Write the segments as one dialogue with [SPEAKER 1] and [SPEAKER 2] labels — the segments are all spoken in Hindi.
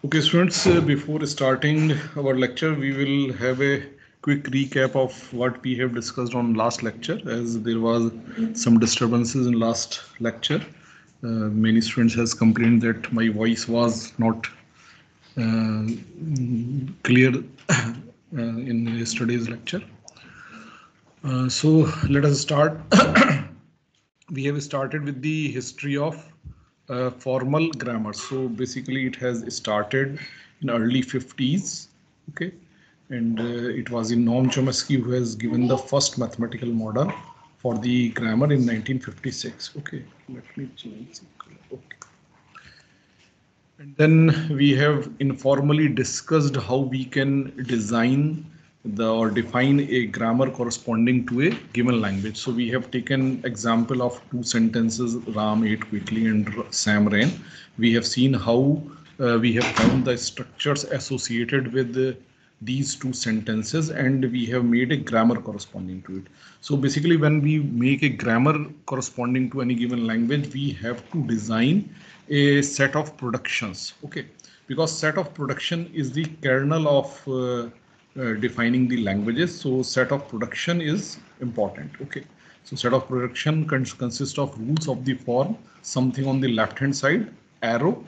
[SPEAKER 1] Okay, students, before starting our lecture, we will have a quick recap of what we have discussed on last lecture, as there was some disturbances in last lecture. Many students has complained that my voice was not uh, clear in yesterday's lecture. So let us start. We have started with the history of formal grammar. So basically, it has started in early 50s. Okay, and it was in Noam Chomsky who has given the first mathematical model for the grammar in 1956. Okay, let me change the color. Okay. And then we have informally discussed how we can design or define a grammar corresponding to a given language. So we have taken example of two sentences, Ram ate quickly and Sam ran. We have seen how we have found the structures associated with these two sentences, and we have made a grammar corresponding to it. So basically, when we make a grammar corresponding to any given language, we have to design a set of productions. Okay, because set of production is the kernel of defining the languages. So set of production is important. Okay, so set of production consists of rules of the form, something on the left hand side, arrow,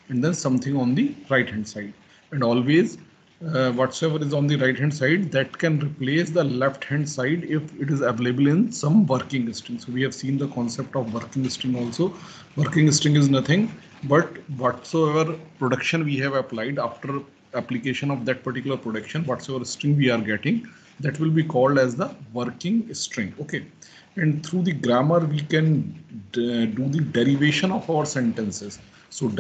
[SPEAKER 1] and then something on the right hand side, and always whatsoever is on the right hand side, that can replace the left hand side if it is available in some working string. So we have seen the concept of working string also. Working string is nothing but whatsoever production we have applied, after application of that particular production, whatsoever string we are getting, that will be called as the working string. Okay, and through the grammar we can do the derivation of our sentences. So in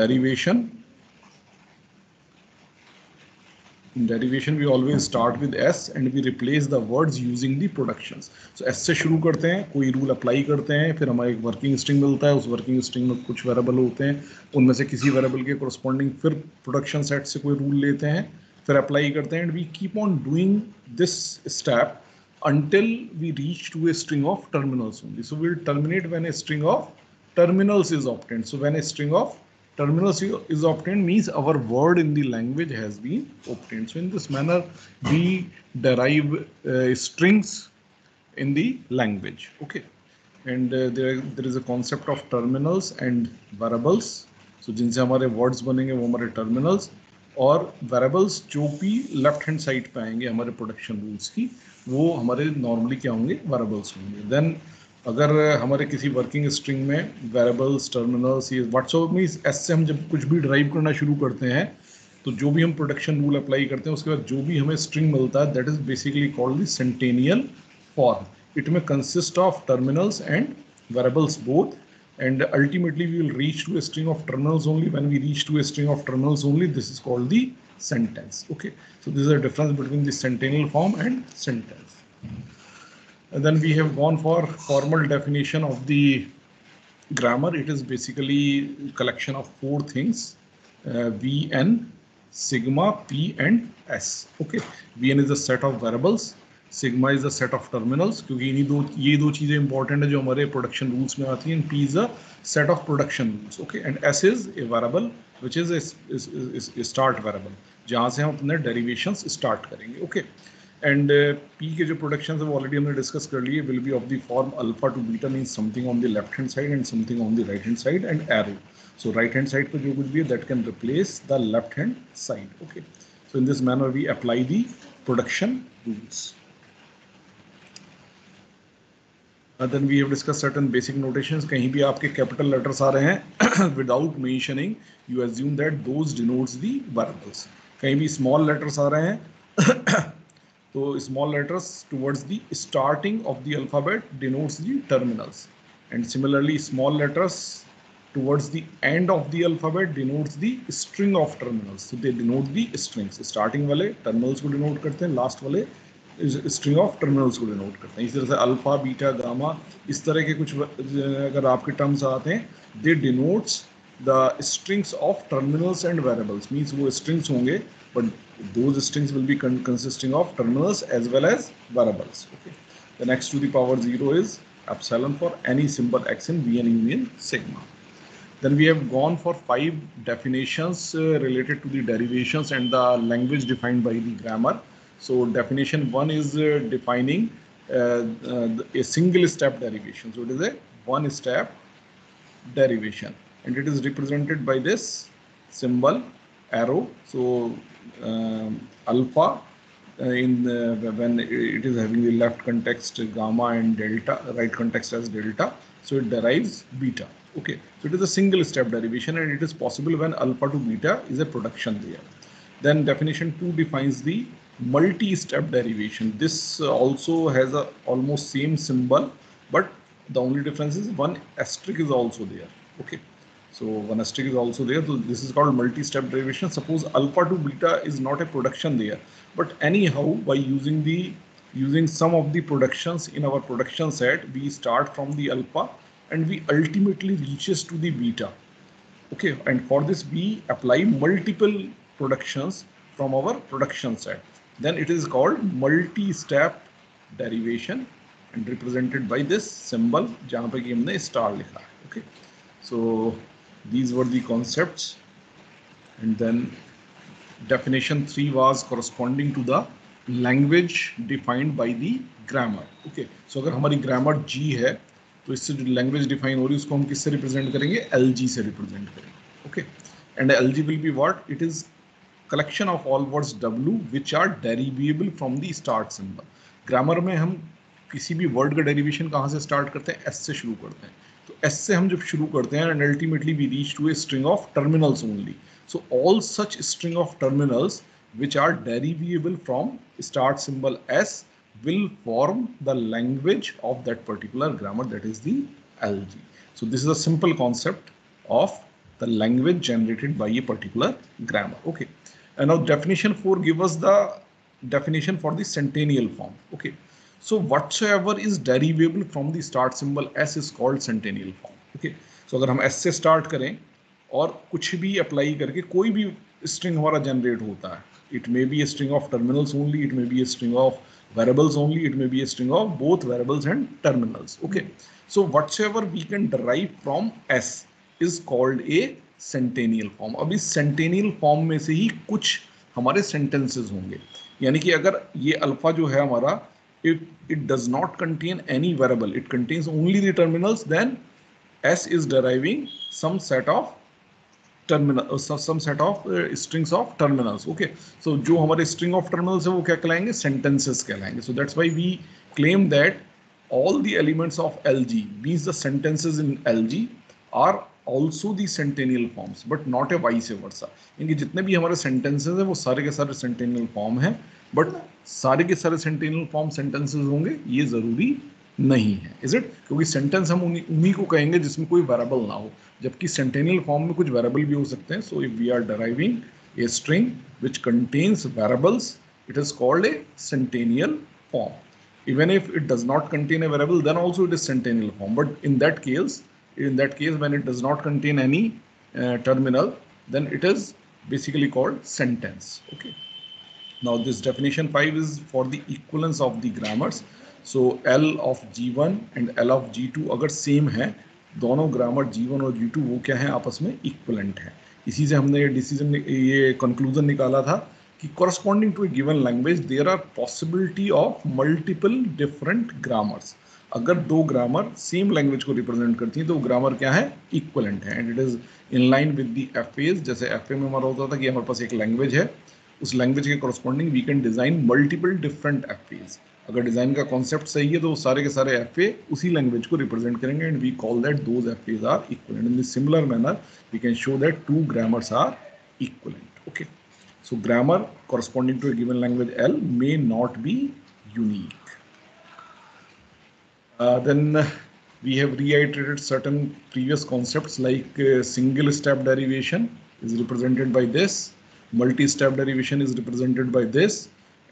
[SPEAKER 1] derivation we always start with s and we replace the words using the productions. So s से शुरू करते हैं, कोई रूल अप्लाई करते हैं, फिर हमारा एक वर्किंग स्ट्रिंग मिलता है, उस वर्किंग स्ट्रिंग में कुछ वेरिएबल होते हैं, उनमें से किसी वेरिएबल के कोरस्पॉन्डिंग फिर प्रोडक्शन सेट से कोई रूल लेते हैं, फिर अप्लाई करते हैं, and we keep on doing this step until we reach to a string of terminals only. So we'll terminate when a string of terminals is obtained. So when a string of terminals is obtained means our word in the language has been obtained. So in this manner we derive strings in the language. Okay, and there is a concept of terminals and variables. So जिनसे हमारे words बनेंगे वो हमारे terminals, और वेरिएबल्स जो भी लेफ्ट हैंड साइड पे आएंगे हमारे प्रोडक्शन रूल्स की, वो हमारे नॉर्मली क्या होंगे, वेरिएबल्स होंगे. देन अगर हमारे किसी वर्किंग स्ट्रिंग में वेरिएबल्स, टर्मिनल्स, ये व्हाट्सएवर मींस एस से हम जब कुछ भी ड्राइव करना शुरू करते हैं, तो जो भी हम प्रोडक्शन रूल अप्लाई करते हैं, उसके बाद जो भी हमें स्ट्रिंग मिलता है, that is basically called the sentential form. It में consist of terminals and variables both, and ultimately we will reach to a string of terminals only. When we reach to a string of terminals only, this is called the sentence. Okay, so this is a difference between the centennial form and sentence. And then we have gone for formal definition of the grammar. It is basically collection of four things: vn, sigma, p and s. Okay, vn is a set of variables, sigma is a set of terminals, क्योंकि ये दो चीजें इंपॉर्टेंट है जो हमारे प्रोडक्शन रूल्स में आती हैं. P is a set of production rules. Okay, and S is a variable which is a start variable, जहां से हम अपने डेरिवेशंस स्टार्ट करेंगे. ओके, एंड पी के जो प्रोडक्शन है वो ऑलरेडी हमने डिस्कस कर लिए. Will be of the form alpha to beta, mean something on the left hand side and something on the right hand side, and arrow. So right hand side पर जो कुछ भी है that can replace the left hand side. Okay, so in this manner we apply the production rules. Then we have discussed certain basic notations. कहीं भी आपके capital letters आ रहे हैं without mentioning, you assume that those denotes the variables. कहीं भी small letters आ रहे हैं तो small letters towards the starting of the alphabet denotes the terminals, and similarly small letters towards the end of the alphabet denotes the string of terminals. So they denote the strings. Starting वाले terminals को denote करते हैं, last वाले स्ट्रिंग ऑफ टर्मिनल्स को डिनोट करते हैं. इस तरह से अल्फा, बीटा, गामा, इस तरह के कुछ अगर आपके टर्म्स आते हैं, they denotes the strings of terminals and variables. Means वो स्ट्रिंग्स होंगे but those strings will be consisting of terminals as well as variables. Okay, the next to the power 0 is epsilon for any symbol x in vn union sigma. Then we have gone for 5 definitions related to the derivations and the language defined by the grammar. So definition 1 is defining a single step derivation. So it is a one step derivation, and it is represented by this symbol arrow. So alpha when it is having the left context gamma and delta, right context as delta, so it derives beta. Okay, so it is a single step derivation, and it is possible when alpha to beta is a production layer. Then definition 2 defines the multi-step derivation. This also has a almost same symbol, but the only difference is one asterisk is also there. Okay, so one asterisk is also there. So this is called multi-step derivation. Suppose alpha to beta is not a production layer, but anyhow by using some of the productions in our production set, we start from the alpha and we ultimately reaches to the beta. Okay, and for this we apply multiple productions from our production set. Then it is called multi-step derivation and represented by this symbol जहाँ पे कि हमने star लिखा है. Okay, so these were the concepts, and then definition 3 was corresponding to the language defined by the grammar. Okay, so अगर हमारी grammar G है तो इससे जो लैंग्वेज डिफाइन हो रही है उसको हम किससे रिप्रेजेंट करेंगे, LG से रिप्रेजेंट करेंगे. Okay, and LG will be what, it is collection of all words W which are derivable from the start symbol. Grammar में हम किसी भी वर्ड का डेरिवेशन कहाँ से स्टार्ट करते हैं, S से शुरू करते हैं. तो S से हम जब शुरू करते हैं and ultimately we reach to a string of terminals only. So all such string of terminals which are derivable from start symbol S will form the language of that particular grammar, that is the LG. So this is a simple concept of the language generated by a particular grammar. Okay, and now definition 4 give us the definition for the centennial form. Okay, so whatsoever is derivable from the start symbol S is called centennial form. Okay, so अगर हम S से start करें और कुछ भी apply करके कोई भी string हमारा generate होता है, it may be a string of terminals only, it may be a string of variables only, it may be a string of both variables and terminals. Okay, so whatsoever we can derive from S is called a centennial form. अब इस centennial form में से ही कुछ हमारे sentences होंगे. यानी कि अगर ये अल्फा जो है हमारा, if it does not contain any variable, it contains only the terminals, then S is deriving some set of terminal, some set of strings of terminals. Okay, so जो हमारे string of terminals है वो क्या कहलाएंगे, sentences कहलाएंगे. So that's why we claim that all the elements of LG, means the sentences in LG, are also the centennial forms, but not a vice versa. इनके जितने भी हमारे sentences हैं वो सारे के सारे centennial form हैं, but सारे के सारे centennial form sentences होंगे ये जरूरी नहीं है. इज इट, क्योंकि सेंटेंस हम उन्हीं को कहेंगे जिसमें कोई वेरिएबल ना हो, जबकि सेंटेनियल फॉर्म में कुछ वेरिएबल भी हो सकते हैं. So if we are deriving a string which contains variables, it is called a sentential form. Even if it does not contain a variable, then also it is sentential form. But in that case when it does not contain any terminal, then it is basically called sentence. Okay, now this definition 5 is for the equivalence of the grammars. So L of G1 and L of G2 अगर सेम है, दोनों ग्रामर G1 और G2 वो क्या है, आपस में इक्वलेंट है. इसी से हमने ये कंक्लूजन निकाला था कि corresponding to a given language there are possibility of multiple different grammars. अगर दो ग्रामर सेम लैंग्वेज को रिप्रेजेंट करती हैं तो वो ग्रामर क्या है, इक्वलेंट है, and it is in line with the FAs. जैसे एफए में हमारा होता था कि हमारे पास एक लैंग्वेज है, उस लैंग्वेज के corresponding we can design multiple different FAs. अगर डिजाइन का कॉन्सेप्ट सही है तो सारे के सारे एफए उसी लैंग्वेज को रिप्रेजेंट करेंगे, and we call that those FAs are equivalent. In this similar manner we can show that two grammars are equivalent. Okay, so grammar corresponding to a given language L may not be unique. Then we have reiterated certain previous concepts like single step derivation is represented by this, multi-step derivation is represented by this,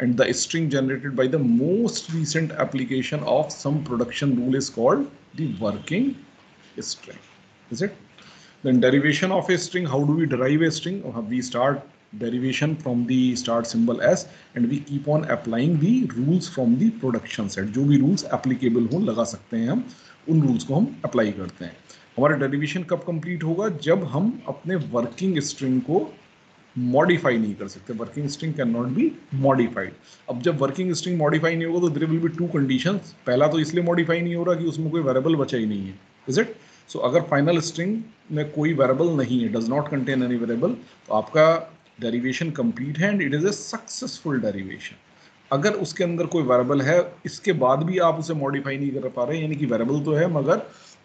[SPEAKER 1] and the string generated by the most recent application of some production rule is called the working string. Is it? Then derivation of a string, how do we derive a string? We start derivation from the start symbol S and we keep on applying the rules from the production set. जो भी rules applicable हो लगा सकते हैं हम, उन rules को हम apply करते हैं. हमारा डेरिवेशन कब कंप्लीट होगा? जब हम अपने वर्किंग स्ट्रिंग को मॉडिफाई नहीं कर सकते. Working string can not be modified. अब जब वर्किंग स्ट्रिंग मॉडिफाई नहीं होगा तो there will be two conditions. पहला तो इसलिए मॉडिफाई नहीं हो रहा कि उसमें कोई वेरिएबल बचा ही नहीं है, इज इट? सो अगर फाइनल स्ट्रिंग में कोई वेरिएबल नहीं है, does not contain any variable, तो आपका डेरिवेशन कंप्लीट है and it is A successful derivation. अगर उसके अंदर कोई वेरिएबल है, इसके बाद भी आप उसे मॉडिफाई नहीं कर पा रहे, यानी कि वेरिएबल तो है मगर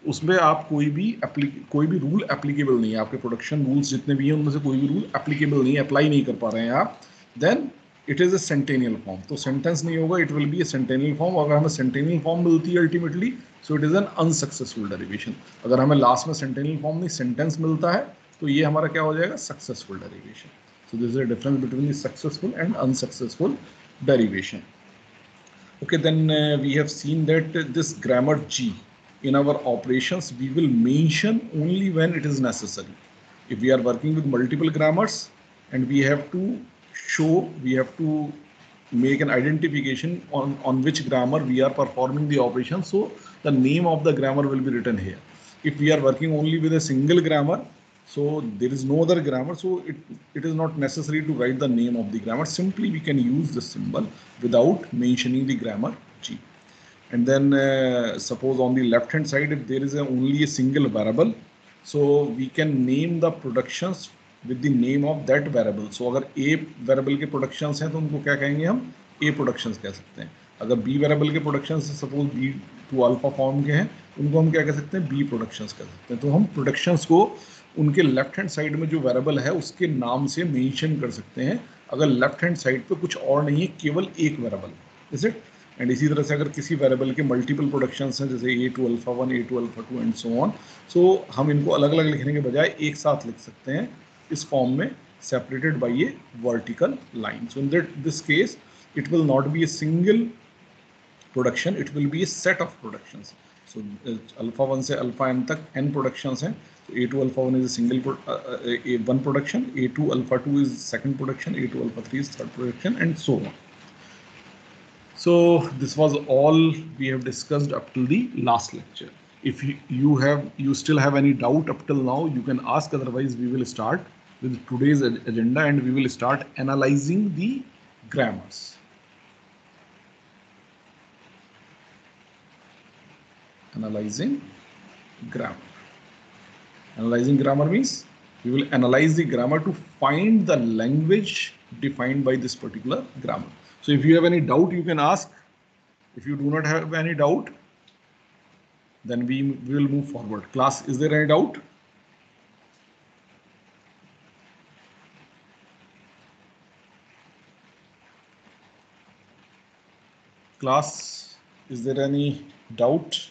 [SPEAKER 1] उसमें आप कोई भी रूल एप्लीकेबल नहीं है, आपके प्रोडक्शन रूल्स जितने भी हैं उनमें से कोई भी रूल एप्लीकेबल नहीं है, अप्लाई नहीं कर पा रहे हैं आप, then it is a sentential form. तो सेंटेंस नहीं होगा, it will be a sentential form. अगर हमें सेंटेनियल फॉर्म मिलती है ultimately, so it is an unsuccessful derivation. अगर हमें लास्ट में सेंटेनियल फॉर्म नहीं सेंटेंस मिलता है, तो ये हमारा क्या हो जाएगा? Successful derivation. So this is a difference between the successful and unsuccessful derivation. Okay, then we have seen that this grammar G in our operations we will mention only when it is necessary. If we are working with multiple grammars and we have to show, we have to make an identification on which grammar we are performing the operation, so the name of the grammar will be written here. If we are working only with a single grammar, so there is no other grammar, so it is not necessary to write the name of the grammar. Simply we can use the symbol without mentioning the grammar G. And then suppose on the left hand side, if there is only a single variable, so we can name the productions with the name of that variable. So अगर A variable के productions हैं तो उनको क्या कहेंगे हम? A productions कह सकते हैं. अगर B variable के productions suppose B to alpha form के हैं, उनको हम क्या कह सकते हैं? B productions कह सकते हैं. तो हम productions को उनके लेफ्ट हैंड साइड में जो वेरिएबल है उसके नाम से मेंशन कर सकते हैं, अगर लेफ्ट हैंड साइड पे कुछ और नहीं है, केवल एक वेरिएबल, इज इट? एंड इसी तरह से अगर किसी वेरिएबल के मल्टीपल प्रोडक्शंस हैं, जैसे A to alpha 1, A to alpha 2 and so on, so हम इनको अलग अलग लिखने के बजाय एक साथ लिख सकते हैं इस फॉर्म में, separated by A vertical line. So in this case it will not be a single production, it will be A set of productions. So alpha 1 से अल्फा n तक n प्रोडक्शंस हैं. So A to alpha 1 is a single one production, A to alpha 2 is second production, A to alpha 3 is third production, and so on. So this was all we have discussed up till the last lecture. If you still have any doubt up till now, you can ask. Otherwise, we will start with today's agenda and we will start analyzing the grammars. Analyzing grammar. Analyzing grammar means we will analyze the grammar to find the language defined by this particular grammar. So if you have any doubt, you can ask. If you do not have any doubt, then we will move forward. Class, is there any doubt? Class, is there any doubt?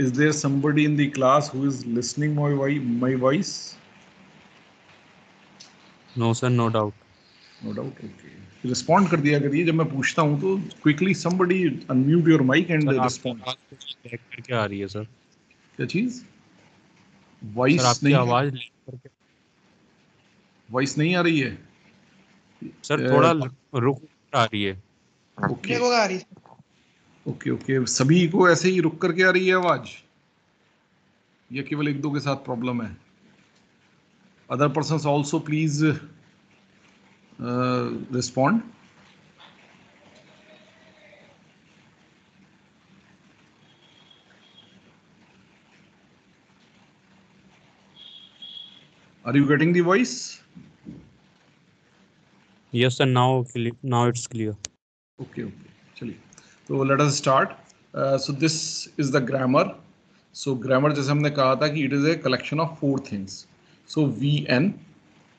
[SPEAKER 1] Is there somebody in the class who is listening my voice?
[SPEAKER 2] No sir, no doubt.
[SPEAKER 1] No doubt. Okay. Respond कर दिया करिए जब मैं पूछता हूँ तो quickly somebody unmute your mic and respond.
[SPEAKER 2] Back करके आ रही है सर.
[SPEAKER 1] क्या चीज? वॉइस
[SPEAKER 2] सर आपकी
[SPEAKER 1] नहीं,
[SPEAKER 2] आवाज करके
[SPEAKER 1] वॉइस नहीं आ रही है
[SPEAKER 2] सर, थोड़ा रुक आ रही है.
[SPEAKER 1] Okay okay okay. सभी को ऐसे ही रुक करके आ रही है आवाज या केवल एक दो के साथ प्रॉब्लम है? Other persons also please respond. Are you getting the voice?
[SPEAKER 2] Yes sir, now it's clear.
[SPEAKER 1] Okay, चलिए. तो let us start. So this is the grammar. So grammar जैसे हमने कहा था कि it is a collection of four things. So VN.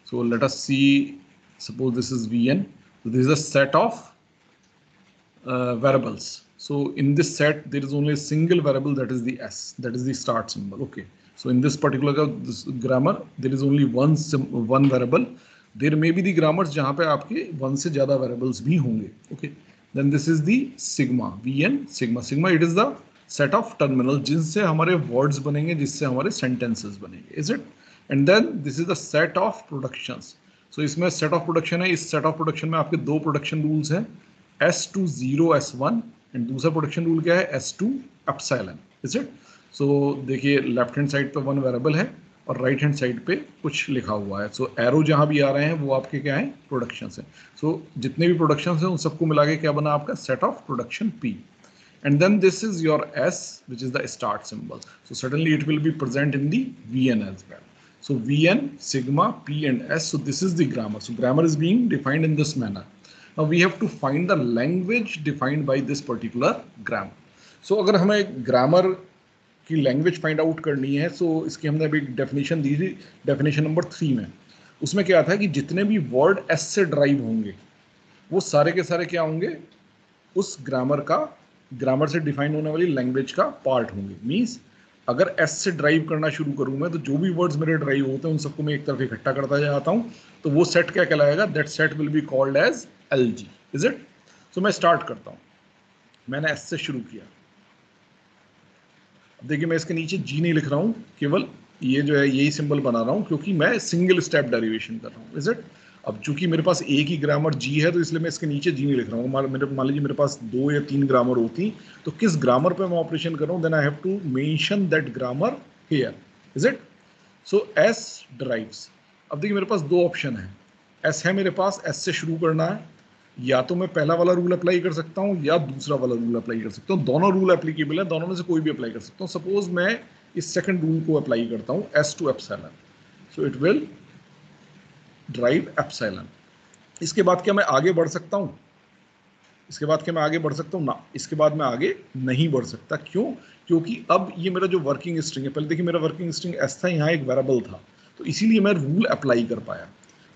[SPEAKER 1] So let us see. Suppose this is VN. So this is a set of variables. So in this set there is only a single variable, that is the S. That is the start symbol. Okay. So in this particular grammar there is only one variable. There may be the grammars जहाँ पे आपके one से ज़्यादा variables भी होंगे. Okay. Then this is the sigma, VN sigma. Sigma, it is the set of terminals जिनसे हमारे words बनेंगे, जिससे हमारे sentences बनेंगे. Is it? And then this is the set of productions. सो इसमें सेट ऑफ प्रोडक्शन है, इस सेट ऑफ प्रोडक्शन में आपके दो प्रोडक्शन रूल्स हैं, S2 0 S1 एंड दूसरा प्रोडक्शन रूल क्या है, S2 epsilon, is it? So देखिए लेफ्ट हैंड साइड पे वन वेरिएबल है और राइट हैंड साइड पे कुछ लिखा हुआ है। सो एरो जहां भी आ रहे हैं वो आपके क्या है, प्रोडक्शंस हैं। सो जितने भी प्रोडक्शंस हैं उन सबको मिला के क्या बना आपका set of production P, and then this is your S, which is the start symbol. So certainly it will be present in the Vn as well. So Vn, sigma, P and S. So this is the grammar. So grammar is being defined in this manner. Now we have to find the language defined by this particular grammar. So अगर हमें grammar की लैंग्वेज फाइंड आउट करनी है, सो इसकी हमने अभी डेफिनेशन दी थी, डेफिनेशन नंबर 3 में। उसमें क्या था कि जितने भी वर्ड एस से ड्राइव होंगे वो सारे के सारे क्या होंगे, उस ग्रामर से डिफाइन होने वाली लैंग्वेज का पार्ट होंगे। मीन्स अगर एस से ड्राइव करना शुरू करूँ मैं, तो जो भी वर्ड्स मेरे ड्राइव होते हैं उन सबको मैं एक तरफ इकट्ठा करता जाता हूँ, तो वो सेट क्या कहलाएगा, that set will be called as LG, is it? So मैं स्टार्ट करता हूँ, मैंने एस से शुरू किया। अब देखिए मैं इसके नीचे जी नहीं लिख रहा हूँ, केवल ये जो है यही सिंबल बना रहा हूँ क्योंकि मैं सिंगल स्टेप डेरिवेशन कर रहा हूँ, इज इट? अब चूंकि मेरे पास एक ही ग्रामर जी है तो इसलिए मैं इसके नीचे जी नहीं लिख रहा हूँ। मान लीजिए मेरे पास 2 या 3 ग्रामर होती तो किस ग्रामर पे मैं ऑपरेशन कर रहा हूँ, then I have to mention that grammar here, is it? So S drives. अब देखिए मेरे पास दो ऑप्शन है, एस है मेरे पास, एस से शुरू करना है, या तो मैं पहला वाला रूल अप्लाई कर सकता हूँ या दूसरा वाला रूल अप्लाई कर सकता हूँ। दोनों रूल एप्लीकेबल है, दोनों में से कोई भी अप्लाई कर सकता हूँ। सपोज मैं इस सेकंड रूल को अप्लाई करता हूँ, S2 epsilon, so it will drive epsilon. इसके बाद क्या मैं आगे बढ़ सकता हूँ? इसके बाद क्या मैं आगे बढ़ सकता हूँ? ना, इसके बाद मैं आगे नहीं बढ़ सकता। क्यों? क्योंकि अब ये मेरा जो वर्किंग स्ट्रिंग है, पहले देखिए मेरा वर्किंग स्ट्रिंग S था, यहाँ एक वेरिएबल था, तो इसीलिए मैं रूल अप्लाई कर पाया।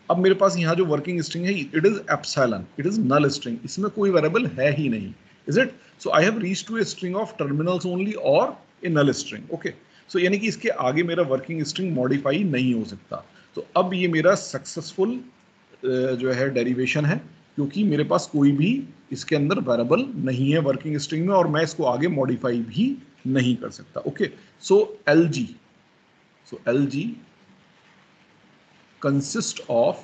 [SPEAKER 1] अब मेरे पास यहाँ जो वर्किंग स्ट्रिंग है, it is epsilon, it is null string, इसमें कोई वेरिएबल है ही नहीं, is it? So I have reached to a string of terminals only और ए नल स्ट्रिंग, ओके? सो यानी कि इसके आगे मेरा वर्किंग स्ट्रिंग मॉडिफाई नहीं हो सकता। तो अब ये मेरा सक्सेसफुल जो है डेरिवेशन है, क्योंकि मेरे पास कोई भी इसके अंदर वेरिएबल नहीं है वर्किंग स्ट्रिंग में और मैं इसको आगे मॉडिफाई भी नहीं कर सकता, okay? So LG consist of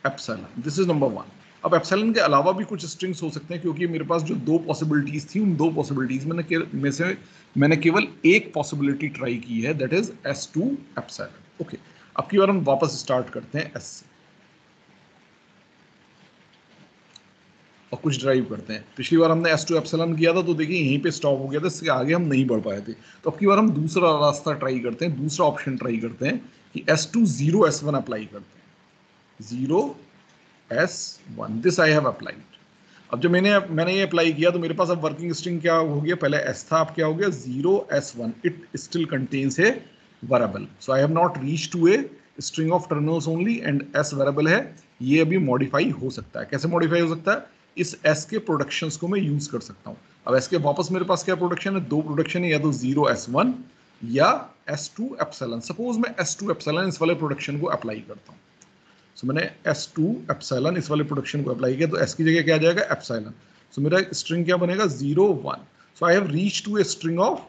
[SPEAKER 1] epsilon, this is number 1। अब एप्सिलॉन के अलावा भी कुछ स्ट्रिंग्स हो सकते हैं, क्योंकि मेरे पास जो दो पॉसिबिलिटीज थी उन दो पॉसिबिलिटीज में से मैंने केवल एक पॉसिबिलिटी ट्राई की है, that is S2 epsilon, okay? अब की बार हम वापस स्टार्ट करते हैं S से और कुछ ड्राइव करते हैं। पिछली बार हमने S2 एप्सिलॉन किया था तो देखिए यहीं पे स्टॉप हो गया था, इससे आगे हम नहीं बढ़ पाए थे। तो अब की बार हम दूसरा रास्ता ट्राई करते हैं, दूसरा ऑप्शन ट्राई करते हैं कि S2 0 S1 अप्लाई करते हैं। 0 S1, this I have applied. अब जब मैंने ये अप्लाई किया तो मेरे पास अब वर्किंग स्ट्रिंग क्या हो गया, पहले S था, अब क्या हो गया 0 S1, it still contains a variable. So I have not reach to a string of terminals only and S variable है, ये अभी मॉडिफाई हो सकता है। कैसे मॉडिफाई हो सकता है? इस S के प्रोडक्शंस को मैं यूज कर सकता हूँ। अब S के वापस मेरे पास क्या प्रोडक्शन है, दो प्रोडक्शन है, या तो 0 S1 या S2 एप्सिलॉन। सपोज मैं S2 एप्सिलॉन इस वाले प्रोडक्शन को अप्लाई करता हूँ। सो मैंने S2 एप्सिलॉन इस वाले प्रोडक्शन को अप्लाई किया, तो S की जगह क्या आ जाएगा, एप्सिलॉन। सो मेरा स्ट्रिंग क्या बनेगा, 0 1। So I have reached to a string of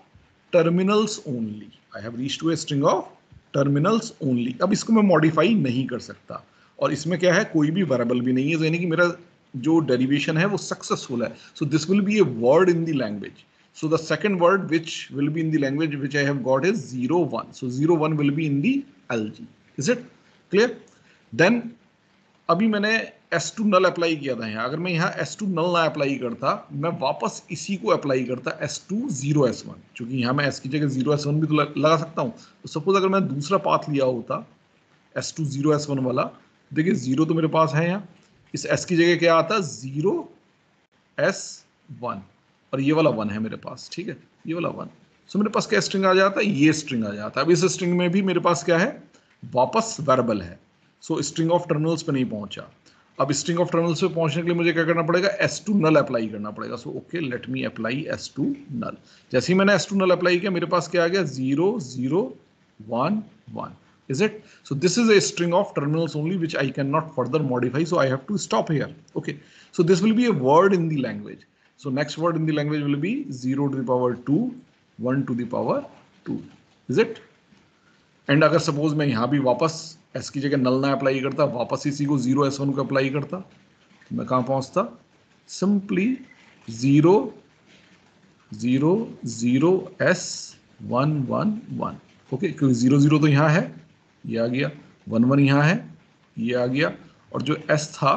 [SPEAKER 1] terminals only, I have reached to a string of terminals only. अब इसको मैं मॉडिफाई नहीं कर सकता और इसमें क्या है, कोई भी वेरिएबल भी नहीं है, यानी कि मेरा जो डेरिवेशन है वो सक्सेसफुल है। So this will be a word in the language. So the second word which will be in the language which I have got is 0 1. So 0 1 will be in the LG. Is it clear? Then अभी मैंने S2 null अप्लाई किया था यहाँ, अगर मैं यहाँ S2 null ना अप्लाई करता, मैं वापस इसी को अप्लाई करता S2 0 S1, क्योंकि यहाँ मैं S की जगह 0 S1 भी तो लगा सकता हूँ। तो सपोज अगर मैं दूसरा पाथ लिया होता S2 0 S1 वाला, देखिए 0 तो मेरे पास है यहाँ, इस S की जगह क्या आता, 0 S1 और ये वाला 1 है मेरे पास, ठीक है, ये वाला 1। सो मेरे पास क्या स्ट्रिंग आ जाता है, ये स्ट्रिंग आ जाता है। अब इस स्ट्रिंग में भी मेरे पास क्या है, वापस वेरिएबल है। सो स्ट्रिंग ऑफ टर्मिनल्स पे नहीं पहुंचा। अब स्ट्रिंग ऑफ टर्मिनल्स पे पहुंचने के लिए मुझे क्या करना पड़ेगा, S2 नल अप्लाई करना पड़ेगा। So okay, let me apply S2 नल। जैसे ही मैंने S2 नल अप्लाई किया, मेरे पास क्या आ गया, 0 0 1 1। Is it? So this is a string of terminals only which I cannot further modify, so I have to stop here. Okay, so this will be a word in the language. So next word in the language will be 0 to the power 2, 1 to the power 2. Is it? And अगर सपोज मैं यहाँ भी वापस एस की जगह नल ना अप्लाई करता, वापस इसी को 0 S1 को अप्लाई करता, तो मैं कहाँ पहुँचता? Simply 0 0 0 S1 1 1। ओके, क्योंकि 0 0 तो यहाँ है, ये आ गया, 1 1 यहाँ है, ये आ गया, और जो S था,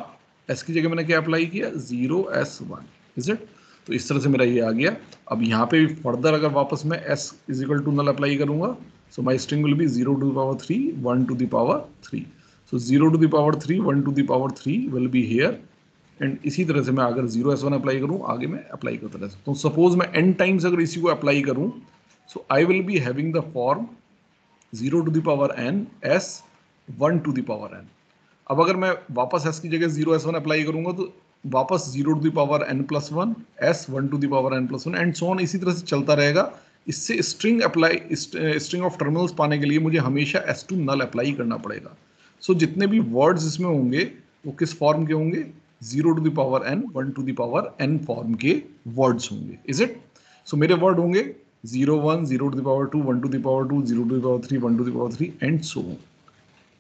[SPEAKER 1] S की जगह मैंने क्या अप्लाई किया? 0 S1। Is it? तो इस तरह से मेरा ये आ गया। अब यहाँ पे भी फर्दर अगर वापस मैं S is equal to null apply करूंगा, so my string will be 0 to the power 3 1 to the power 3। So 0 to the power 3 1 to the power 3 will be here, and इसी तरह से मैं अगर 0 S1 अप्लाई करूं, आगे मैं अप्लाई करता रह सकता हूं। सपोज मैं n टाइम्स अगर इसी को अप्लाई करूं, so I will be having the form 0 to the power n S 1 to the power n। अब अगर मैं वापस S की जगह 0 S1 अप्लाई करूंगा, तो वापस 0 to the power n plus 1 S 1 to the power n plus 1 and so on, इसी तरह से चलता रहेगा। इससे string apply, string of terminals पाने के लिए मुझे हमेशा S2 नल अप्लाई करना पड़ेगा। सो जितने भी वर्ड्स इसमें होंगे वो किस फॉर्म के होंगे? 0 to the power n 1 to the power n form के वर्ड्स होंगे। Is it? सो मेरे वर्ड होंगे 0 1 0 to the power 2 1 to the power 2 0 to the power 3 1 to the power 3 and so on.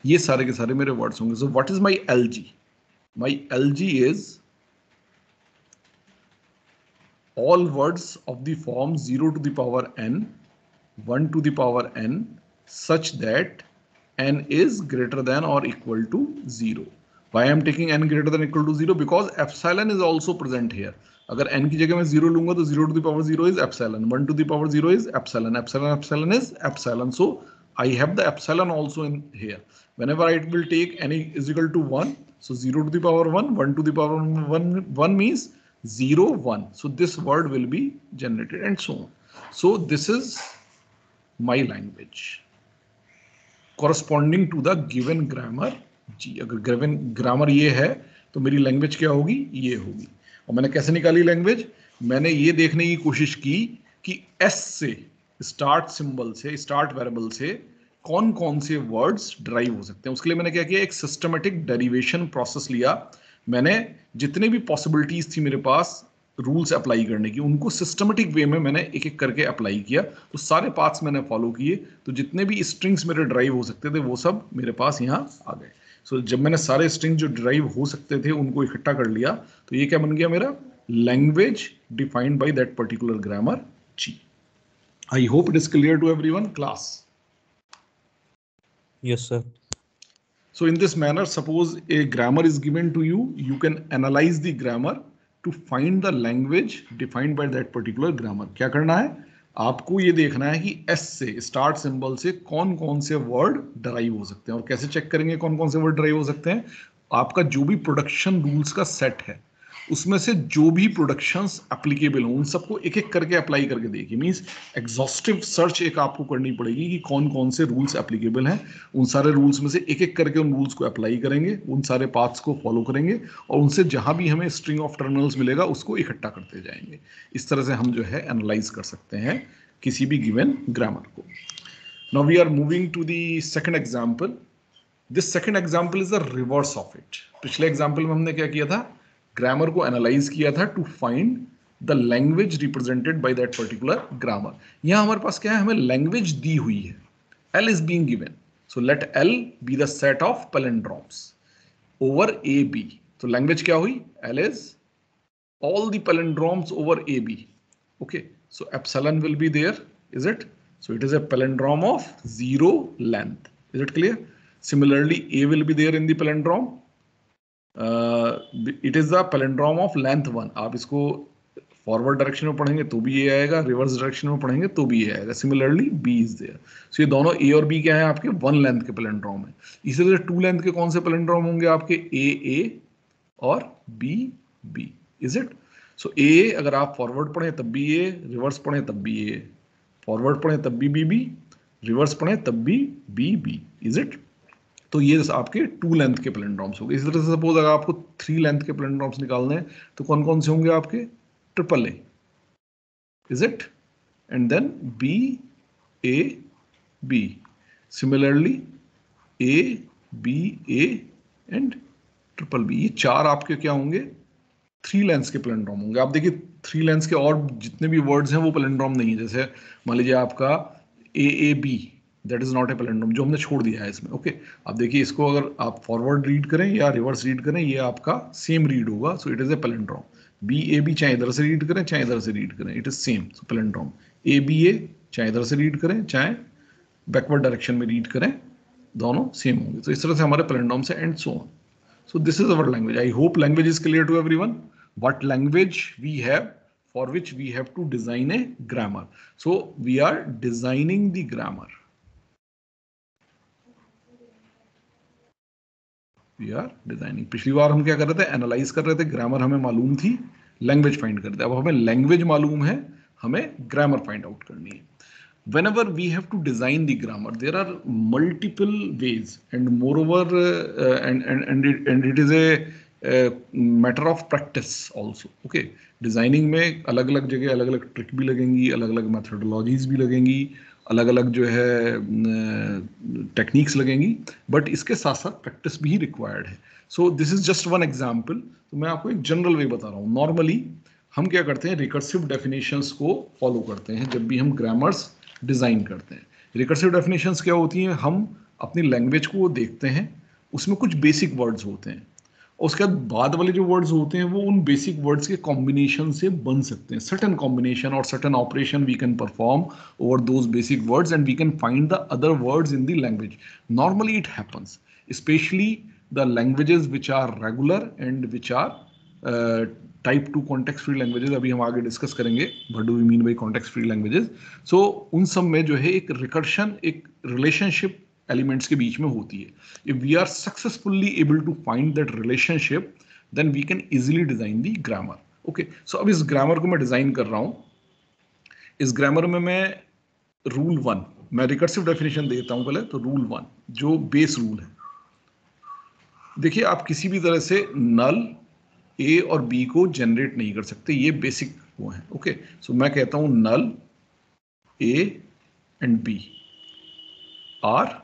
[SPEAKER 1] ये सारे के सारे मेरे वर्ड्स होंगे। So what is my LG? My LG is all words of the form 0 to the power n 1 to the power n such that n is greater than or equal to 0। Why I am taking n greater than or equal to 0? Because epsilon is also present here। अगर n की जगह मैं 0 लूंगा तो 0 to the power 0 is epsilon, 1 to the power 0 is epsilon, epsilon is epsilon। So I have the epsilon also in here। Whenever I will take n is equal to 1, so 0 to the power 1 1 to the power 1 means 0 1। So this word will be generated and so on। So this is my language corresponding to the given grammar G। अगर गिवन ग्रामर ये है तो मेरी लैंग्वेज क्या होगी? ये होगी। और मैंने कैसे निकाली लैंग्वेज? मैंने ये देखने की कोशिश की कि S से, स्टार्ट सिंबल से, स्टार्ट वेरिएबल से कौन कौन से वर्ड्स ड्राइव हो सकते हैं। उसके लिए मैंने क्या किया? एक सिस्टमेटिक डेरिवेशन प्रोसेस लिया। मैंने जितने भी पॉसिबिलिटीज थी मेरे पास रूल्स अप्लाई करने की, उनको सिस्टमेटिक वे में मैंने एक एक करके अप्लाई किया। तो सारे पाथ्स मैंने फॉलो किए, तो जितने भी स्ट्रिंग्स मेरे ड्राइव हो सकते थे वो सब मेरे पास यहाँ आ गए। सो जब मैंने सारे स्ट्रिंग जो ड्राइव हो सकते थे उनको इकट्ठा कर लिया, तो ये क्या बन गया मेरा? Language defined by that particular grammar G। I hope it is clear to everyone class.
[SPEAKER 2] Yes, sir.
[SPEAKER 1] So in this manner, suppose a grammar is given to you, you can analyze the grammar to find the language defined by that particular grammar। क्या करना है? आपको ये देखना है कि S से, स्टार्ट सिंबल से कौन कौन से वर्ड डराइव हो सकते हैं। और कैसे चेक करेंगे कौन कौन से वर्ड डराइव हो सकते हैं? आपका जो भी प्रोडक्शन रूल्स का सेट है, उसमें से जो भी प्रोडक्शंस एप्लीकेबल हो उन सबको एक एक करके अप्लाई करके देखिए। मींस एग्जॉस्टिव सर्च एक आपको करनी पड़ेगी कि कौन कौन से रूल्स एप्लीकेबल हैं। उन सारे रूल्स में से एक एक करके उन रूल्स को अप्लाई करेंगे, उन सारे पाथ्स को फॉलो करेंगे, और उनसे जहां भी हमें स्ट्रिंग ऑफ टर्मिनल्स मिलेगा उसको इकट्ठा करते जाएंगे। इस तरह से हम जो है एनालाइज कर सकते हैं किसी भी गिवन ग्रामर को। Now we are moving to the second example. This second example is the reverse of it. पिछले एग्जांपल में हमने क्या किया था? ग्रामर को एनालाइज किया था to find the language represented by that particular grammar. यहां हमारे पास क्या है? हमें लैंग्वेज दी हुई है, L is being given, so let L be the set of palindromes over AB। तो लैंग्वेज क्या हुई? L is all the palindromes over AB। okay, so epsilon will be there, is it? So it is a palindrome of 0 length। is it clear? Similarly A will be there in the palindrome, it is the palindrome of length 1। आप इसको फॉरवर्ड डायरेक्शन में पढ़ेंगे तो भी ये आएगा, रिवर्स डायरेक्शन में पढ़ेंगे तो भी ये आएगा। Similarly B is there. So ये दोनों ए और बी क्या है? आपके 1 लेंथ के पैलिंड्रोम है। इसी तरह 2 लेंथ के कौन से पैलिंड्रोम होंगे आपके? ए और B B. Is it? So A अगर आप फॉरवर्ड पढ़ें तब भी ए, रिवर्स पढ़ें तब भी ए, फॉरवर्ड पढ़ें तब भी बी बी, रिवर्स पढ़ें तब भी बी बी। Is it? तो ये आपके 2 लेंथ के पैलिंड्रोम्स हो गए। इसी तरह से सपोज अगर आपको 3 लेंथ के पैलिंड्रोम्स निकालने हैं तो कौन कौन से होंगे आपके? Triple A, is it? And then B A B. Similarly A B A and triple B. ये 4 आपके क्या होंगे? 3 लेंथ्स के पैलिंड्रोम होंगे। आप देखिए 3 लेंथ्स के और जितने भी वर्ड्स हैं वो पैलिंड्रोम नहीं है। जैसे मान लीजिए आपका A B, that is not a palindrome, जो हमने छोड़ दिया है इसमें। ओके अब देखिए इसको अगर आप फॉरवर्ड रीड करें या रिवर्स रीड करें, ये आपका सेम रीड होगा, so it is a palindrome. B A B चाहे इधर से रीड करें चाहे इधर से रीड करें, it is same, so palindrome. A B A चाहे इधर से रीड करें चाहे बैकवर्ड डायरेक्शन में रीड करें, दोनों सेम होंगे। तो इस तरह से हमारे पैलिंड्रोम्स है and so on. So this is our language. I hope language is clear to everyone. What language we have for which we have to design a grammar. So we are designing the grammar. We are designing. पिछली बार हम क्या कर रहे थे? एनालाइज कर रहे थे, ग्रामर हमें मालूम थी, लैंग्वेज फाइंड कर रहे थे। अब हमें लैंग्वेज मालूम है, हमें ग्रामर फाइंड आउट करनी है। Whenever we have to design the grammar, there are multiple ways, and moreover, and it is a matter of practice also. Okay, designing में अलग अलग जगह अलग अलग ट्रिक भी लगेंगी, अलग अलग methodologies भी लगेंगी, अलग अलग जो है टेक्निक्स लगेंगी, बट इसके साथ साथ प्रैक्टिस भी रिक्वायर्ड है। सो this is just one example. तो मैं आपको एक जनरल वे बता रहा हूँ। नॉर्मली हम क्या करते हैं, रिकर्सिव डेफिनेशंस को फॉलो करते हैं जब भी हम ग्रामर्स डिज़ाइन करते हैं। रिकर्सिव डेफिनेशंस क्या होती हैं, हम अपनी लैंग्वेज को देखते हैं, उसमें कुछ बेसिक वर्ड्स होते हैं, और उसके बाद वाले जो वर्ड्स होते हैं वो उन बेसिक वर्ड्स के कॉम्बिनेशन से बन सकते हैं। सर्टेन कॉम्बिनेशन और certain operation we can perform over those basic words and we can find the other words in the language. Normally it happens, specially the languages which are regular and which are type 2 context free languages. अभी हम आगे डिस्कस करेंगे what do we mean by context free languages. So उन सब में जो है एक रिकर्शन, एक रिलेशनशिप एलिमेंट्स के बीच में होती है। If we are successfully able to find that relationship, then we can easily design the grammar. Okay, so अब इस ग्रामर को मैं डिजाइन कर रहा हूं। इस ग्रामर में मैं रूल 1, मैं रिकर्सिव डेफिनेशन देता हूं पहले। तो रूल 1 जो बेस रूल है, देखिए आप किसी भी तरह से नल ए और बी को जनरेट नहीं कर सकते, ये बेसिक वो है। ओके, सो मैं कहता हूं नल ए एंड बी आर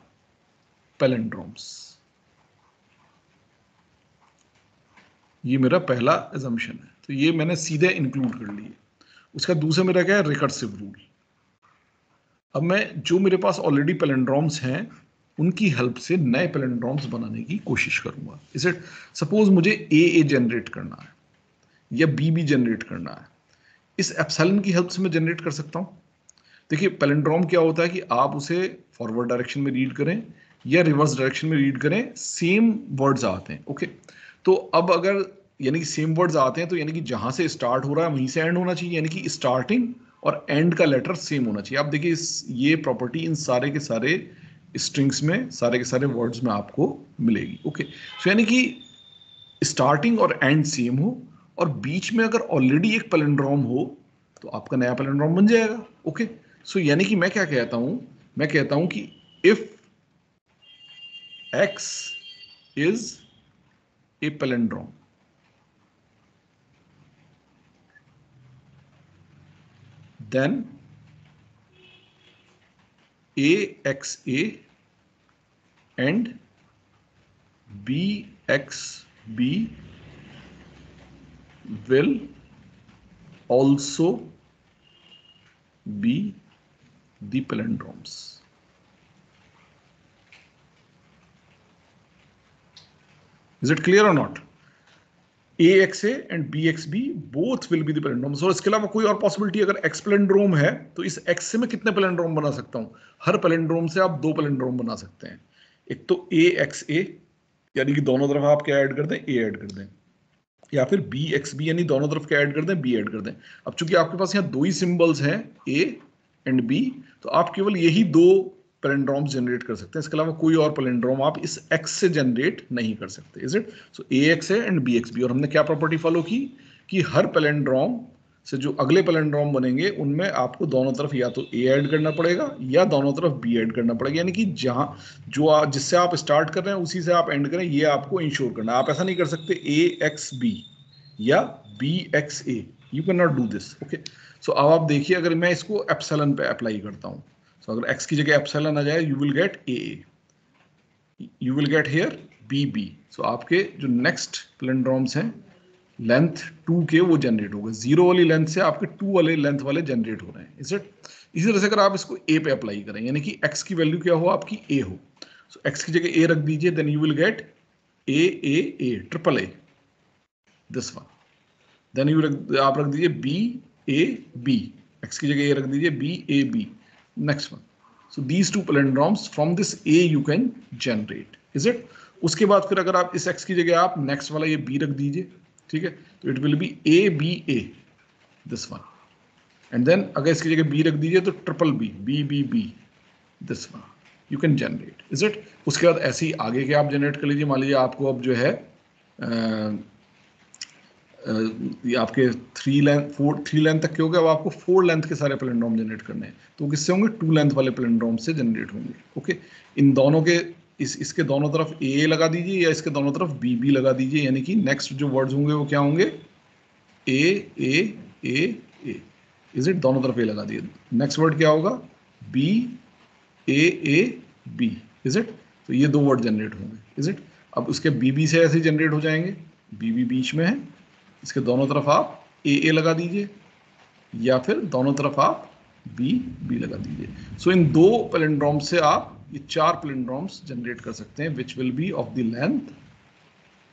[SPEAKER 1] पैलिंड्रोम्स। ये मेरा पहला assumption है, तो ये मैंने सीधे इंक्लूड कर लिए। उसका दूसरा मेरा क्या है, रिकर्सिव रूल। अब मैं जो मेरे पास ऑलरेडी पैलिंड्रोम्स हैं उनकी हेल्प से नए पैलिंड्रोम्स बनाने की कोशिश करूंगा। इसे सपोज मुझे ए जनरेट करना है या बी जनरेट करना है, इस एप्सिलॉन की हेल्प से मैं जनरेट कर सकता हूं। देखिए पैलिंड्रोम क्या होता है कि आप उसे फॉरवर्ड डायरेक्शन में रीड करें या रिवर्स डायरेक्शन में रीड करें, सेम वर्ड्स आते हैं। ओके, तो अब अगर यानी कि सेम वर्ड्स आते हैं तो यानी कि जहां से स्टार्ट हो रहा है वहीं से एंड होना चाहिए, यानी कि स्टार्टिंग और एंड का लेटर सेम होना चाहिए। आप देखिए ये प्रॉपर्टी इन सारे के सारे स्ट्रिंग्स में, सारे के सारे वर्ड्स में आपको मिलेगी। ओके, सो यानी कि स्टार्टिंग और एंड सेम हो, और बीच में अगर ऑलरेडी एक पैलिंड्रोम हो तो आपका नया पैलिंड्रोम बन जाएगा। ओके, सो यानी कि मैं क्या कहता हूं, मैं कहता हूं कि if x is a palindrome, then axa and bxb will also be the palindromes. Is it clear or not? AXA and BXB both will be the palindromes। और इसके अलावा कोई और पॉसिबिलिटी, अगर X पैलिंड्रोम है तो इस X से मैं कितने पैलिंड्रोम बना सकता हूं? हर पैलिंड्रोम से आप 2 पैलिंड्रोम बना सकते हैं। एक तो AXA यानी कि दोनों तरफ आप क्या ऐड कर दें, A ऐड कर दें, या फिर BXB यानी दोनों तरफ क्या ऐड कर दें, B ऐड कर दें। अब चूंकि आपके पास यहाँ 2 ही सिंबल्स हैं A एंड B, तो आप केवल यही 2 पैलिंड्रोम्स जनरेट कर सकते हैं। इसके अलावा कोई और पैलिंड्रोम आप इस X से जनरेट नहीं कर सकते। Is it? So AXA and BXB। और हमने क्या प्रॉपर्टी फॉलो की कि हर पैलिंड्रोम से जो अगले पैलिंड्रोम बनेंगे उनमें आपको दोनों तरफ या तो A ऐड करना पड़ेगा या दोनों तरफ B ऐड करना पड़ेगा, यानी कि जहां जो जिससे आप स्टार्ट कर रहे हैं उसी से आप एंड करें, ये आपको इंश्योर करना। आप ऐसा नहीं कर सकते AXB या BXA, you can not do this. Okay, so अब आप देखिए, अगर मैं इसको एप्सिलॉन पे अप्लाई करता हूं, तो अगर x की जगह एप्सिलॉन आ जाए, you will gate AA, you will get here BB। सो आपके जो नेक्स्ट पैलिंड्रोम्स हैं लेंथ 2 के वो जनरेट होगा, 0 वाली लेंथ से आपके 2 वाले लेंथ वाले जनरेट हो रहे हैं। Is it? इसी तरह से अगर आप इसको ए पे अप्लाई करें, यानी कि एक्स की वैल्यू क्या हो आपकी ए हो, सो एक्स की जगह ए रख दीजिए, then you will get a triple A, this one. देन आप रख दीजिए बी ए बी, एक्स की जगह ए रख दीजिए B A B, next one. So these two palindromes from this A you can generate, is it. उसके बाद फिर अगर आप इस एक्स की जगह आप नेक्स्ट वाला ये बी रख दीजिए, ठीक है, तो it will be A B A, this one. And then अगर इसकी जगह बी रख दीजिए तो triple B B B B, this one, you can generate, is it. उसके बाद ऐसे ही आगे के आप जनरेट कर लीजिए। मान लीजिए आपको अब जो है ये आपके 3 लेंथ तक के हो गए, अब आपको 4 लेंथ के सारे पैलिंड्रोम जनरेट करने हैं, तो वो किससे होंगे, 2 लेंथ वाले पैलिंड्रोम से जनरेट होंगे। ओके, इन दोनों के इसके दोनों तरफ ए लगा दीजिए या इसके दोनों तरफ बी बी लगा दीजिए, यानी कि नेक्स्ट जो वर्ड्स होंगे वो क्या होंगे, ए ए ए ए, इज इट, दोनों तरफ ए लगा दिए। नेक्स्ट वर्ड क्या होगा, B A B, is it. तो ये 2 वर्ड जनरेट होंगे, इज इट। अब उसके बी बी से ऐसे जनरेट हो जाएंगे, बी बी बीच में है, इसके दोनों तरफ आप ए लगा दीजिए या फिर दोनों तरफ आप बी बी लगा दीजिए। सो इन 2 पैलिंड्रोम से आप ये 4 पैलिंड्रोम्स जनरेट कर सकते हैं, which will be of the length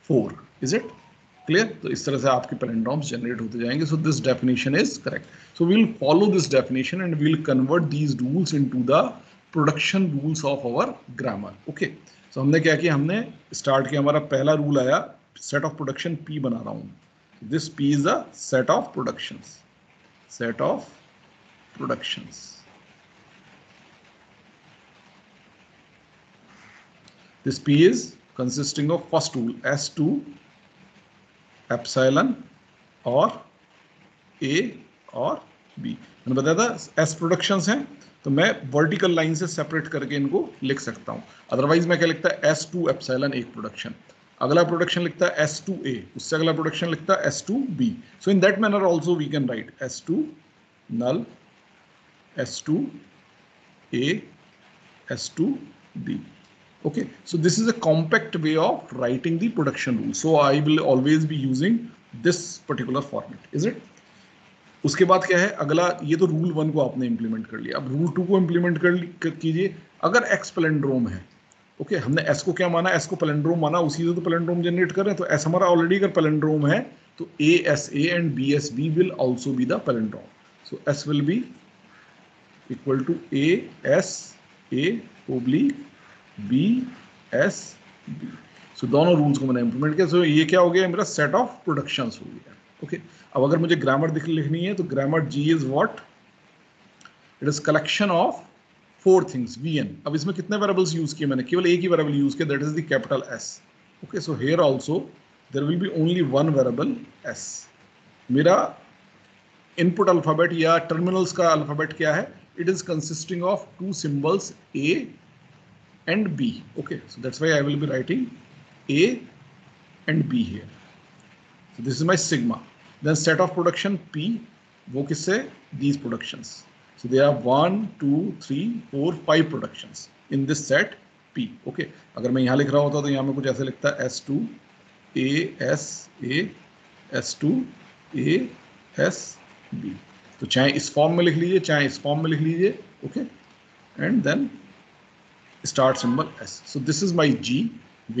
[SPEAKER 1] 4, is it clear. तो इस तरह से आपके पैलिंड्रोम्स जनरेट होते जाएंगे। So this definition is correct. So we will follow this definition and we will convert these rules into the production rules of our grammar. Okay, so हमने क्या किया, हमने स्टार्ट किया, हमारा पहला रूल आया, सेट ऑफ प्रोडक्शन पी बना रहा हूं। This P is a set of productions. Set of productions. This P is consisting of first rule S2 epsilon or A और B. मैंने बताया था S productions हैं, तो मैं वर्टिकल लाइन से सेपरेट करके इनको लिख सकता हूं। अदरवाइज मैं क्या लिखता है, S2 epsilon एक प्रोडक्शन, अगला प्रोडक्शन लिखता है S2A, उससे अगला प्रोडक्शन लिखता है S2B। So in that manner also we can write S2 null, S2A, S2B। Okay, so this is a compact way of writing the production rule. So I will always be using this particular format, is it? उसके बाद क्या है अगला, ये तो रूल 1 को आपने इंप्लीमेंट कर लिया, अब रूल 2 को इंप्लीमेंट कीजिए। अगर X पैलिंड्रोम है, ओके, हमने एस को क्या माना, एस को पैलिंड्रोम माना, उसी से तो पैलिंड्रोम जनरेट कर रहे हैं, तो एस हमारा ऑलरेडी अगर पैलिंड्रोम है तो A S A and B S B will also be the palindrome. So S will be equal to A S A oblique B S B. So दोनों रूल्स को मैंने इंप्लीमेंट किया। सो ये क्या हो गया, मेरा सेट ऑफ प्रोडक्शंस हो गया। ओके, अब अगर मुझे ग्रामर लिखनी है तो grammar ji is what, it is collection of 4 things vn। अब इसमें कितने वेरिएबल्स यूज किए मैंने, केवल एक ही वेरिएबल यूज किया, that is the capital S. Okay, so here also there will be only 1 variable S. मेरा इनपुट अल्फाबेट या टर्मिनल्स का अल्फाबेट क्या है, it is consisting of 2 symbols A and B. Okay, so that's why I will be writing A and B here. So this is my sigma. Then set of production P, वो किससे, these productions. So there are 1, 2, 3, 4, 5 productions in this set P. Okay, अगर मैं यहाँ लिख रहा होता तो यहाँ में कुछ ऐसे लिखता है S2 A S A S2 A S B। तो चाहे इस फॉर्म में लिख लीजिए चाहे इस फॉर्म में लिख लीजिए। Okay, and then start symbol S। So this is my G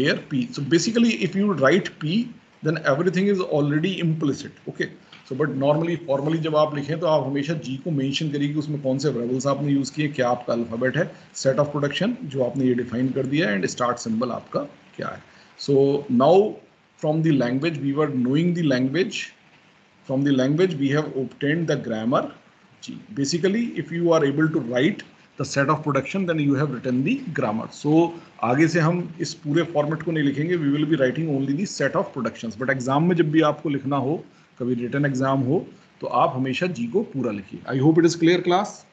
[SPEAKER 1] where P. So basically if you write P then everything is already implicit. Okay, so but normally formally जब आप लिखें तो आप हमेशा जी को मेंशन करिए कि उसमें कौन से वेरिएबल्स आपने यूज़ किए, क्या आपका अल्फाबेट है, सेट ऑफ प्रोडक्शन जो आपने ये डिफाइन कर दिया है, एंड स्टार्ट सिंबल आपका क्या है। So now from the language we were knowing the language, from the language we have obtained the grammar G. Basically if you are able to write the set of production then you have written the grammar. So आगे से हम इस पूरे फॉर्मेट को नहीं लिखेंगे, we will be writing only the set of productions. But exam में जब भी आपको लिखना हो, कभी रिटन एग्जाम हो, तो आप हमेशा जी को पूरा लिखिए। I hope it is clear class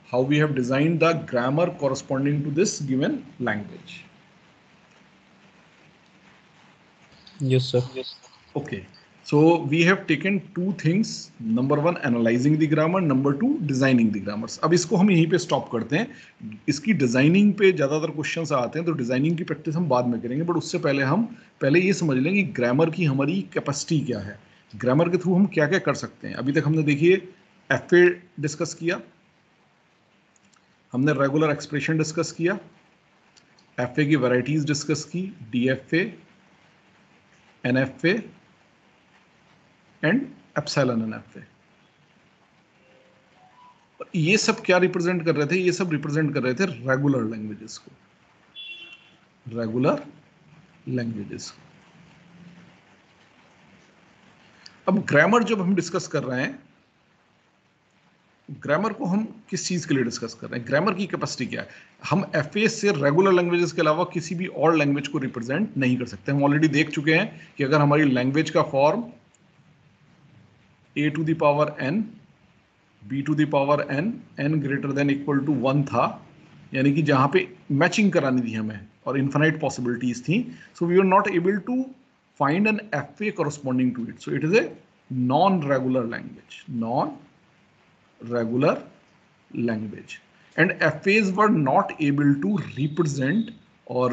[SPEAKER 1] how we have designed the grammar corresponding to this given language.
[SPEAKER 2] Yes, sir. Yes.
[SPEAKER 1] Okay, so we have taken 2 things, number 1 analyzing the grammar, number 2 designing the grammars। अब इसको हम यहीं पे स्टॉप करते हैं। इसकी डिजाइनिंग पे ज़्यादातर क्वेश्चंस आते हैं, तो डिजाइनिंग की प्रैक्टिस हम बाद में करेंगे, बट उससे पहले हम ये समझ लें कि ग्रामर की हमारी कैपेसिटी क्या है, ग्रामर के थ्रू हम क्या क्या कर सकते हैं। अभी तक हमने देखिए एफ ए डिस्कस किया, हमने रेगुलर एक्सप्रेशन डिस्कस किया, एफए की वैरायटीज डिस्कस की, DFA, NFA and epsilon NFA. ये सब क्या रिप्रेजेंट कर रहे थे? ये सब रिप्रेजेंट कर रहे थे रेगुलर लैंग्वेजेस को, रेगुलर लैंग्वेजेस को। अब ग्रामर जब हम डिस्कस कर रहे हैं, ग्रामर को हम किस चीज के लिए डिस्कस कर रहे हैं? ग्रामर की कैपेसिटी क्या है? हम एफए से रेगुलर लैंग्वेजेस के अलावा किसी भी और लैंग्वेज को रिप्रेजेंट नहीं कर सकते। हम ऑलरेडी देख चुके हैं कि अगर हमारी लैंग्वेज का form a to the power n, b to the power n, n greater than equal to 1 था, यानी कि जहां पे मैचिंग करानी थी हमें और इन्फिनाइट पॉसिबिलिटीज थी, so we are not able to find an FA corresponding to it, so it is a non-regular language, non-regular language, and FAs were not able to represent or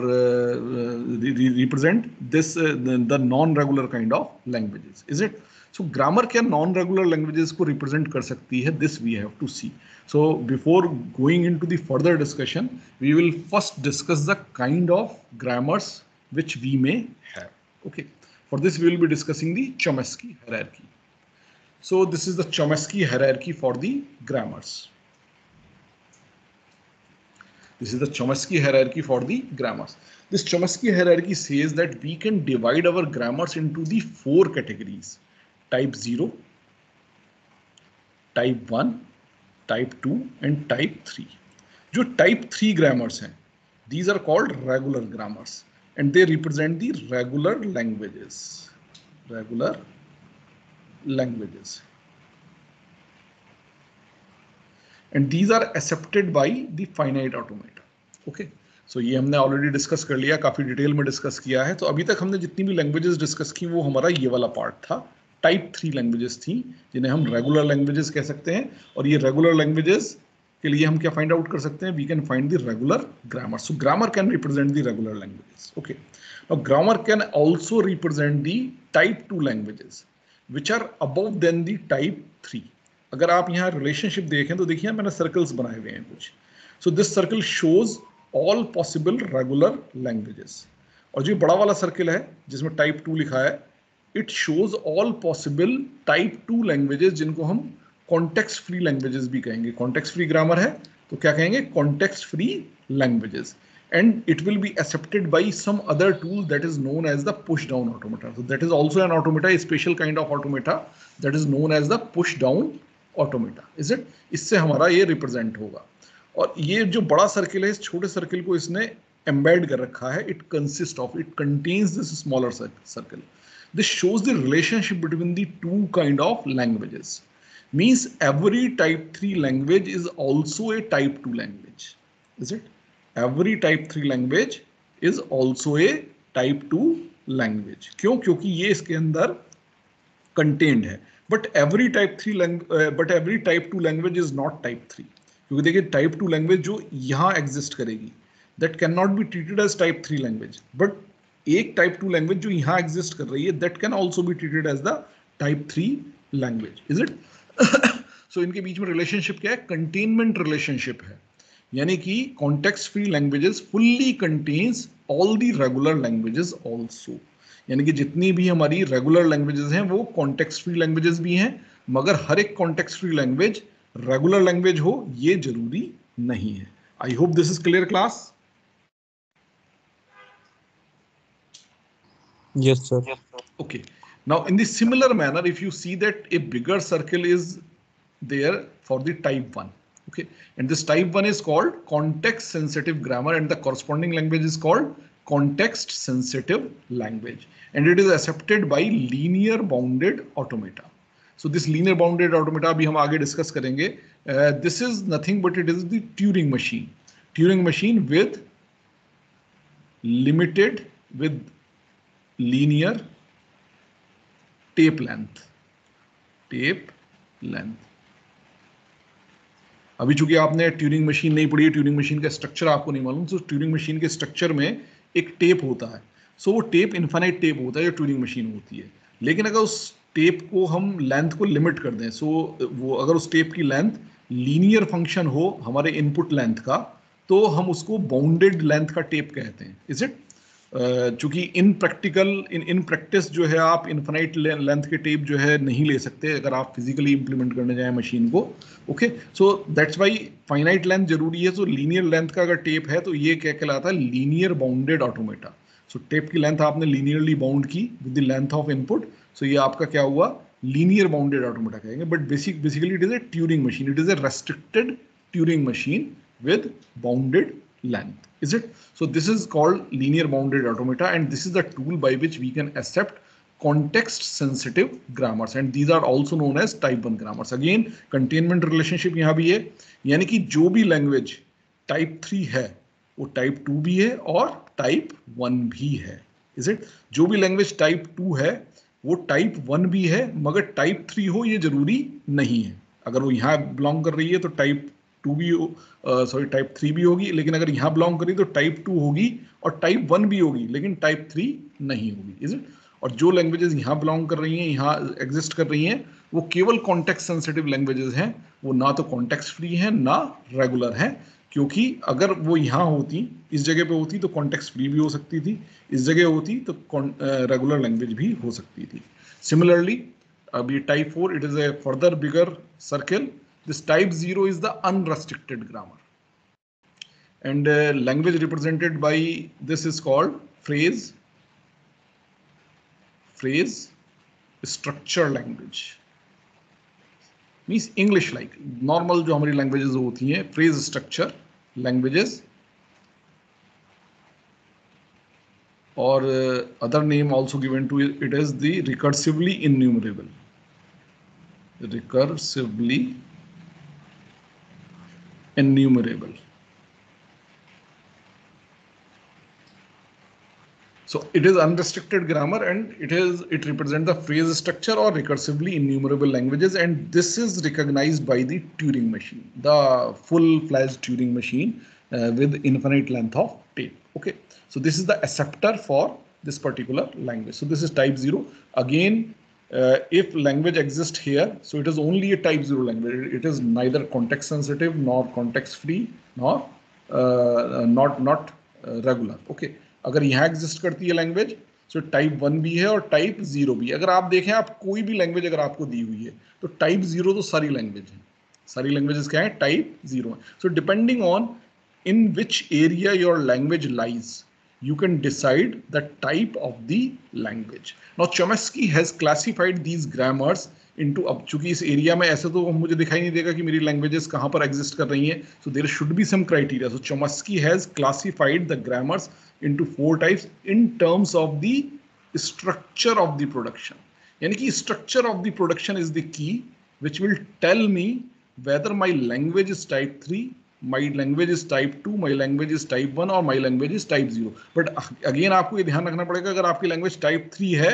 [SPEAKER 1] represent this the non-regular kind of languages, is it? So grammar क्या non-regular languages को represent कर सकती है? This we have to see. So before going into the further discussion, we will first discuss the kind of grammars which we may have. Okay. For this we will be discussing the Chomsky hierarchy. So this is the Chomsky hierarchy for the grammars. This is the Chomsky hierarchy for the grammars. This Chomsky hierarchy says that we can divide our grammars into the 4 categories: type 0, type 1, type 2 and type 3. जो type 3 grammars हैं, these are called regular grammars and they represent the regular languages. Regular languages. And these are accepted by the finite automata. Okay, so ये हमने ऑलरेडी डिस्कस कर लिया, काफी डिटेल में डिस्कस किया है। तो अभी तक हमने जितनी भी लैंग्वेजेस डिस्कस की वो हमारा ये वाला पार्ट था। टाइप 3 लैंग्वेजेस थी जिन्हें हम रेगुलर लैंग्वेजेस कह सकते हैं, और ये रेगुलर लैंग्वेजेस के लिए हम क्या फाइंड आउट कर सकते हैं? We can find the regular grammar. So grammar can represent the regular languages. Okay, now grammar can also represent the type 2 languages which are above than the type 3. अगर आप यहाँ रिलेशनशिप देखें तो देखिए मैंने सर्कल्स बनाए हुए हैं कुछ. So this circle shows all possible regular languages, और जो बड़ा वाला सर्कल है जिसमें टाइप 2 लिखा है, it shows all possible type 2 languages जिनको हम कॉन्टेक्स्ट फ्री लैंग्वेजेस भी कहेंगे. कॉन्टेक्स्ट फ्री ग्रामर है तो क्या कहेंगे? Context free languages. And it will be accepted by some other tool that is known as the push down automata. So that is also an automata, a special kind of automata that is known as the push down automata. Is it? इससे हमारा ये रिप्रेजेंट होगा. और ये जो बड़ा सर्किल है, इस छोटे सर्किल को इसने एम्बेड कर रखा है. It consist of, it contains this smaller circle. This shows the relationship between the two kind of languages. Means every type 3 language is also a type 2 language. Is it? Every type 3 language is also a type 2 language. क्यों? क्योंकि ये इसके अंदर contained है. But every type 2 language is not type 3. क्योंकि देखिए type 2 language जो यहाँ exist करेगी, that cannot be treated as type 3 language. But एक type 2 language जो यहाँ exist कर रही है, that can also be treated as the type 3 language. Is it? So इनके बीच में relationship क्या है? Containment relationship है. यानी कि context free languages fully contains all the regular languages also. यानी कि जितनी भी हमारी रेगुलर लैंग्वेजेस हैं वो कॉन्टेक्स्ट फ्री लैंग्वेजेस भी हैं, मगर हर एक context free language regular language हो ये जरूरी नहीं है. I hope this is clear class.
[SPEAKER 2] Yes sir.
[SPEAKER 1] Okay, now in the similar manner if you see that a bigger circle is there for the type 1. Okay, and this type 1 is called context sensitive grammar and the corresponding language is called context sensitive language, and it is accepted by linear bounded automata. So this linear bounded automata abhi hum aage discuss karenge. This is nothing but it is the Turing machine with linear tape length. अभी चूंकि आपने ट्यूरिंग मशीन नहीं पढ़ी है, ट्यूरिंग मशीन का स्ट्रक्चर आपको नहीं मालूम, तो ट्यूरिंग मशीन के स्ट्रक्चर में एक टेप होता है. सो वो टेप इनफाइनाइट टेप होता है जो ट्यूरिंग मशीन होती है. लेकिन अगर उस टेप को हम लेंथ को लिमिट कर दें, सो वो अगर उस टेप की लेंथ लीनियर फंक्शन हो हमारे इनपुट लेंथ का, तो हम उसको बाउंडेड लेंथ का टेप कहते हैं। Is it? चूंकि इन प्रैक्टिस जो है आप इनफाइनाइट लेंथ के टेप जो है नहीं ले सकते अगर आप फिजिकली इंप्लीमेंट करने जाए मशीन को। Okay, so that's why finite length जरूरी है। सो लीनियर लेंथ का अगर टेप है तो ये क्या कहलाता है? Linear bounded automata. So tape की लेंथ आपने लीनियरली बाउंड की with the length of input, so ये आपका क्या हुआ? लीनियर बाउंडेड ऑटोमेटा कहेंगे। But basically it is a Turing machine, it is a restricted Turing machine with bounded length. Is it? So this is called linear bounded automata, and this is the tool by which we can accept context sensitive grammars, and these are also known as type 1 grammars. Again containment relationship यहाँ भी है, यानी कि जो भी लैंग्वेज टाइप 3 है वो टाइप 2 भी है और टाइप 1 भी है। Is it? जो भी लैंग्वेज टाइप 2 है वो टाइप 1 भी है, मगर टाइप 3 हो ये जरूरी नहीं है। अगर वो यहाँ बिलोंग कर रही है तो टाइप 2 भी टाइप 3 भी होगी, लेकिन अगर यहाँ बिलोंग करी तो टाइप 2 होगी और टाइप 1 भी होगी, लेकिन टाइप 3 नहीं होगी। Is it? और जो लैंग्वेजेस यहाँ बिलोंग कर रही हैं, यहाँ एग्जिस्ट कर रही हैं, वो केवल कॉन्टेक्स्ट सेंसिटिव लैंग्वेजेस हैं। वो ना तो कॉन्टेक्स्ट फ्री हैं ना रेगुलर हैं, क्योंकि अगर वो यहाँ होती, इस जगह पे होती तो कॉन्टेक्स्ट फ्री भी हो सकती थी, इस जगह होती तो रेगुलर लैंग्वेज भी हो सकती थी। सिमिलरली अब ये type 4, it is A further bigger circle. This type 0 is the unrestricted grammar, and language represented by this is called phrase structure language. Means English like normal जो हमारी languages होती हैं, phrase structure languages, or other name also given to it is the recursively enumerable. Recursively enumerable. So it is unrestricted grammar, and it represents the phrase structure or recursively enumerable languages, and this is recognized by the Turing machine, the full-fledged Turing machine with infinite length of tape. Okay, so this is the acceptor for this particular language. So this is type 0. Again, if language exists here, so it is only a type 0 language. It is neither context sensitive nor context free nor not regular. Okay, अगर यहाँ एग्जिस्ट करती है लैंग्वेज, सो टाइप 1 भी है और टाइप 0 भी है। अगर आप देखें, आप कोई भी लैंग्वेज अगर आपको दी हुई है तो टाइप 0 तो सारी लैंग्वेज है, सारी लैंग्वेजेस क्या है? टाइप 0 है। So depending on in which area your language lies, you can decide the type of the language. Now Chomsky has classified these grammars into, अब चूंकि इस एरिया में ऐसे तो मुझे दिखाई नहीं देगा कि मेरी लैंग्वेजेस कहाँ पर एग्जिस्ट कर रही हैं, so there should be some criteria. So Chomsky has classified the grammars into 4 types in terms of the structure of the production. यानी कि structure of the production is the key which will tell me whether my language is type 3, my language is type 2, my language is type 1 और my language is type 0. But again आपको ये ध्यान रखना पड़ेगा, अगर आपकी language type 3 है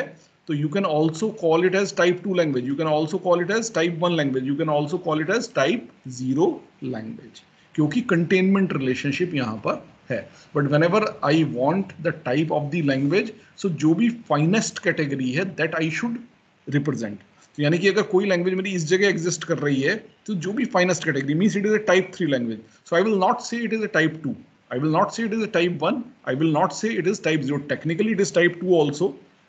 [SPEAKER 1] तो you can also call it as type 2 language, you can also call it as type 1 language, you can also call it as type 0 language, क्योंकि containment relationship यहाँ पर है. But whenever I want the type of the language, so जो भी finest category है that I should represent. तो यानी कि अगर कोई लैंग्वेज मेरी इस जगह एग्जिस्ट कर रही है तो जो भी finest category means it is a type 3 language, so I will not say it is a type 2, I will not say it is a type 1, I will not say it is type 0. Technically it is type 2 also,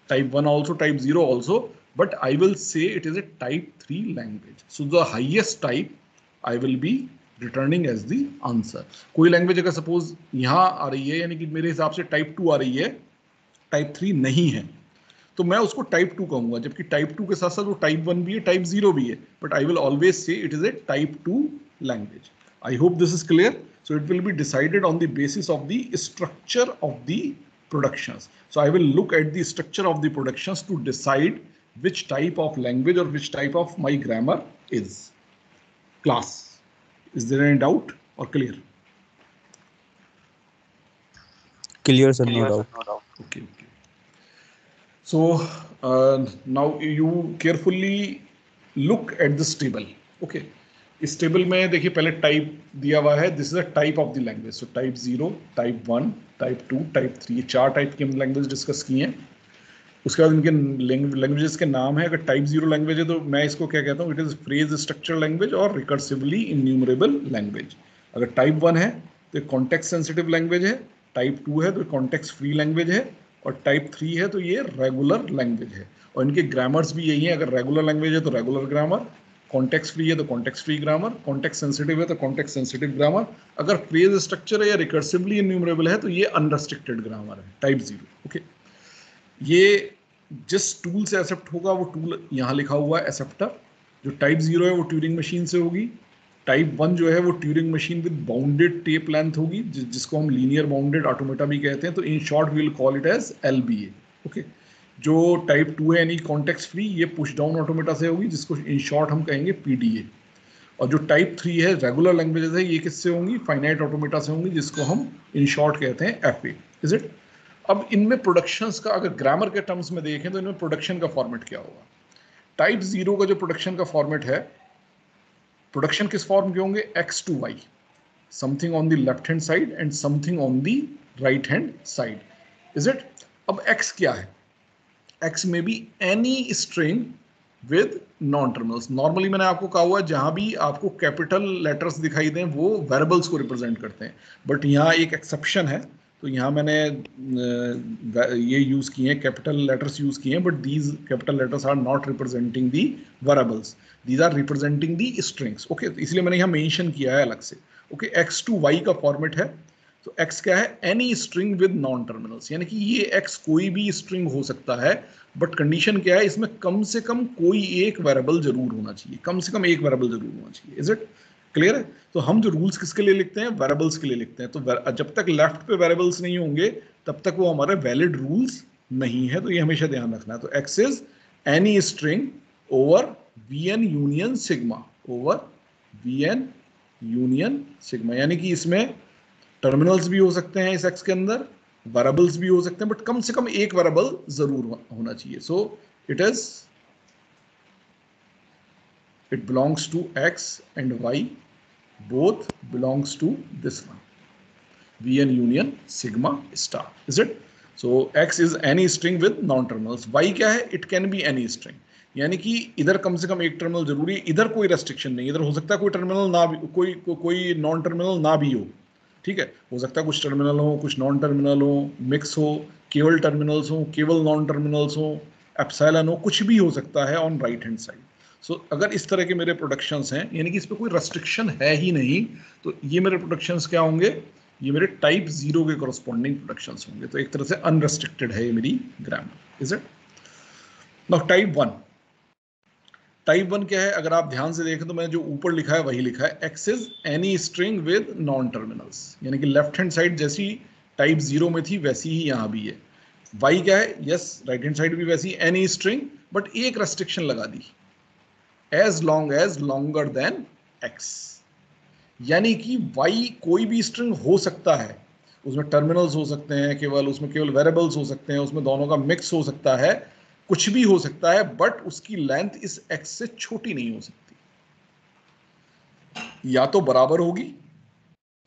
[SPEAKER 1] type 1 also, type 0 also, but I will say it is a type 3 language. So the highest type I will be returning as the answer. कोई लैंग्वेज अगर सपोज यहाँ आ रही है, यानी कि मेरे हिसाब से टाइप 2 आ रही है, टाइप 3 नहीं है, तो मैं उसको टाइप 2 कहूंगा, जबकि टाइप 2 के साथ साथ वो टाइप 1 भी है, टाइप 0 भी है, but I will always say it is a type 2 language. I hope this is clear. So it will be decided on the basis of the structure of the productions. So I will look at the structure of the productions to decide which type of language or which type of my grammar is. Class, is there any doubt or clear?
[SPEAKER 2] Clear sir, no doubt.
[SPEAKER 1] Okay. So now you carefully look at this table. Okay, इस टेबल में देखिए पहले टाइप दिया हुआ है, this is a type of the language. So type 0, type 1, type 2, type 3, ये 4 टाइप की हम लैंग्वेज डिस्कस की हैं. उसके बाद इनके लैंग्वेजेस के नाम है। अगर टाइप 0 लैंग्वेज है तो मैं इसको क्या कहता हूँ, it is phrase structure language और रिकर्सिवली इन्यूमरेबल लैंग्वेज। अगर टाइप 1 है तो कॉन्टेक्स्ट सेंसिटिव लैंग्वेज है, टाइप 2 है तो कॉन्टेक्स्ट फ्री लैंग्वेज है, और टाइप 3 है तो ये रेगुलर लैंग्वेज है। और इनके ग्रामर्स भी यही है, अगर रेगुलर लैंग्वेज है तो रेगुलर ग्रामर, कॉन्टेक्स्ट फ्री है तो context free grammar, context sensitive है तो कॉन्टेक्स्ट सेंसिटिव ग्रामर, अगर फ्रेज स्ट्रक्चर है या रिकर्सिवली इन्यूमरेबल है तो ये अनरेस्ट्रिक्टेड ग्रामर है, टाइप 0। ओके, ये जिस टूल से एक्सेप्ट होगा वो टूल यहाँ लिखा हुआ है एक्सेप्टर। जो टाइप 0 है वो ट्यूरिंग मशीन से होगी। टाइप 1 जो है वो Turing machine with bounded tape length होगी, जिसको हम लीनियर बाउंडेड ऑटोमेटा भी कहते हैं। तो in short we will call it as LBA। Okay, जो टाइप 2 है यानी कॉन्टेक्स्ट फ्री, ये पुश डाउन ऑटोमेटा से होगी, जिसको इन शॉर्ट हम कहेंगे PDA। और जो टाइप 3 है रेगुलर लैंग्वेजेस है, ये किससे होंगी, फाइनाइट ऑटोमेटा से होंगी, जिसको हम इन शॉर्ट कहते हैं FA। Is it? अब इनमें प्रोडक्शंस का अगर ग्रामर के टर्म्स में देखें तो इनमें प्रोडक्शन का फॉर्मेट क्या होगा। टाइप 0 का जो प्रोडक्शन का फॉर्मेट है, प्रोडक्शन किस फॉर्म के होंगे, X to Y, something on the left hand side and something on the right hand side. Is it? अब X क्या है, X में भी any string with non terminals. Normally मैंने आपको कहा हुआ है जहां भी आपको कैपिटल लेटर्स दिखाई दें वो वेरिएबल्स को रिप्रेजेंट करते हैं, बट यहाँ एक एक्सेप्शन है। तो यहाँ मैंने ये यूज़ किए हैं, कैपिटल लेटर्स यूज़ किए हैं, but these capital letters are not representing the variables, these are representing the strings. Okay, तो इसलिए मैंने यहाँ मेंशन किया है अलग से। ओके, X to Y का फॉर्मेट है। तो X क्या है, any string with non terminals, यानी कि ये X कोई भी स्ट्रिंग हो सकता है, बट कंडीशन क्या है, इसमें कम से कम कोई एक वेरिएबल जरूर होना चाहिए, कम से कम एक वेरिएबल जरूर होना चाहिए। इज इट क्लियर है? तो हम जो रूल्स किसके लिए लिखते हैं, वेरिएबल्स के लिए लिखते हैं। तो जब तक लेफ्ट पे वेरिएबल्स नहीं होंगे तब तक वो हमारे वैलिड रूल्स नहीं है, तो ये हमेशा ध्यान रखना है। तो X is any string over VN union sigma, over VN union sigma, यानी कि इसमें टर्मिनल्स भी हो सकते हैं इस X के अंदर, वेरिएबल्स भी हो सकते हैं, बट कम से कम एक वेरिएबल जरूर होना चाहिए। सो it belongs to X and Y, both belongs to this one, VN union sigma star. Is it? So X is any string with non-terminals. Y क्या है, it can be any string, यानी कि इधर कम से कम एक टर्मिनल जरूरी है, इधर कोई रेस्ट्रिक्शन नहीं, इधर हो सकता है कोई टर्मिनल ना भी, कोई नॉन टर्मिनल ना भी हो। ठीक है, हो सकता है कुछ टर्मिनल हो, कुछ नॉन टर्मिनल हो, मिक्स हो, केवल टर्मिनल्स हो, केवल नॉन टर्मिनल्स हो, एप्सिलॉन हो, कुछ भी हो सकता है ऑन राइट हैंड साइड। सो अगर इस तरह के मेरे प्रोडक्शंस हैं, यानी कि इस पर कोई रेस्ट्रिक्शन है ही नहीं, तो ये मेरे प्रोडक्शंस क्या होंगे, ये मेरे टाइप 0 के कॉरस्पॉन्डिंग प्रोडक्शंस होंगे। तो एक तरह से अनरेस्ट्रिक्टेड है ये मेरी grammar. Is it? Now type 1, type 1 क्या है, अगर आप ध्यान से देखें तो मैंने जो ऊपर लिखा है वही लिखा है, X is any string with non terminals, यानी कि लेफ्ट हैंड साइड जैसी टाइप 0 में थी वैसी ही यहाँ भी है। Y क्या है, यस राइट हैंड साइड भी वैसी एनी स्ट्रिंग, बट एक रेस्ट्रिक्शन लगा दी, as long as longer than X, यानी कि Y कोई भी स्ट्रिंग हो सकता है, उसमें टर्मिनल्स हो सकते हैं केवल, उसमें केवल वेरिएबल्स हो सकते हैं, उसमें दोनों का मिक्स हो सकता है, कुछ भी हो सकता है, बट उसकी लेंथ इस X से छोटी नहीं हो सकती, या तो बराबर होगी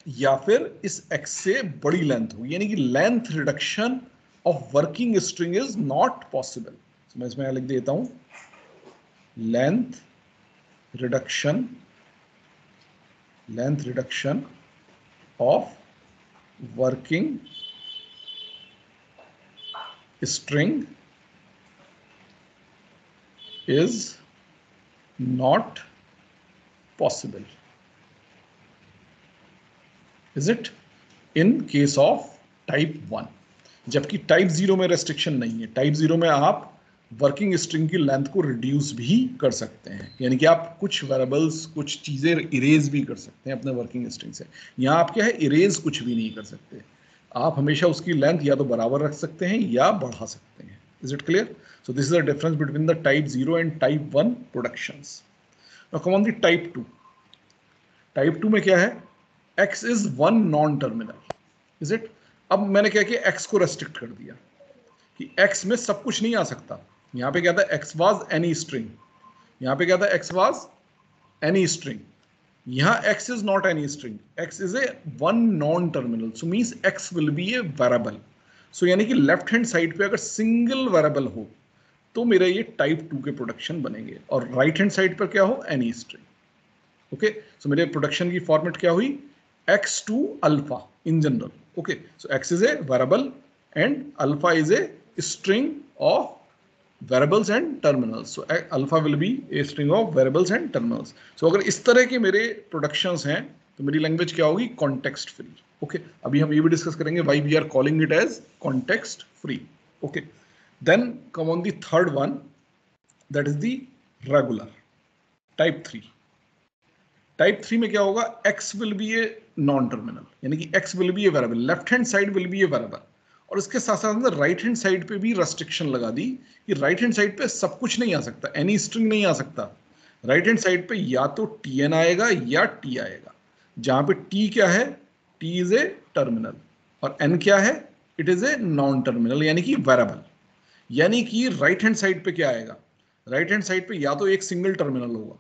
[SPEAKER 1] या फिर इस X से बड़ी लेंथ होगी, यानी कि length reduction of working string is not possible. मैं इसमें लिख देता हूं, length reduction of working string is not possible. Is it? In case of type 1, जबकि टाइप 0 में रेस्ट्रिक्शन नहीं है। टाइप 0 में आप वर्किंग स्ट्रिंग की लेंथ को रिड्यूस भी कर सकते हैं, यानी कि आप कुछ वेरिएबल्स, कुछ चीजें इरेज भी कर सकते हैं अपने वर्किंग स्ट्रिंग से। यहाँ आप क्या है, इरेज कुछ भी नहीं कर सकते, आप हमेशा उसकी लेंथ या तो बराबर रख सकते हैं या बढ़ा सकते हैं। Is it clear? So this is the difference between the type 0 and type 1 productions. Now come on the type 2. Type 2 में क्या है, X is one non-terminal. Is it? अब मैंने क्या किया, X को restrict कर दिया कि X में सब कुछ नहीं आ सकता। यहाँ पे क्या था, X was any string, यहाँ पे क्या था, X was any string, यहाँ X is not any string, X is a one non-terminal, so means X will be a variable. सो यानी कि लेफ्ट हैंड साइड पे अगर सिंगल वेरिएबल हो तो मेरा ये टाइप 2 के प्रोडक्शन बनेंगे, और राइट हैंड साइड पर क्या हो, एनी स्ट्रिंग। ओके, सो मेरे प्रोडक्शन की फॉर्मेट क्या हुई, x2 alpha in general. Okay, so x is a variable and alpha is a string of variables and terminals. So alpha will be a string of variables and terminals. So अगर इस तरह के मेरे productions हैं तो मेरी language क्या होगी, context free. Okay, अभी हम ये भी discuss करेंगे why we are calling it as context free. Okay, then come on the third one, that is the regular type 3. Type 3 में क्या होगा, x will be a non terminal, यानी कि x will be a variable, left hand side will be a variable, और इसके साथ साथ राइट हैंड साइड पे भी रेस्ट्रिक्शन लगा दी कि राइट हैंड साइड पे सब कुछ नहीं आ सकता, एनी स्ट्रिंग नहीं आ सकता। राइट हैंड साइड पे या तो tn आएगा या t आएगा, जहां पे t क्या है, t इज ए टर्मिनल, और n क्या है, it is a non terminal यानी कि वेरिएबल। यानी कि राइट हैंड साइड पे क्या आएगा, राइट हैंड साइड पे या तो एक सिंगल टर्मिनल होगा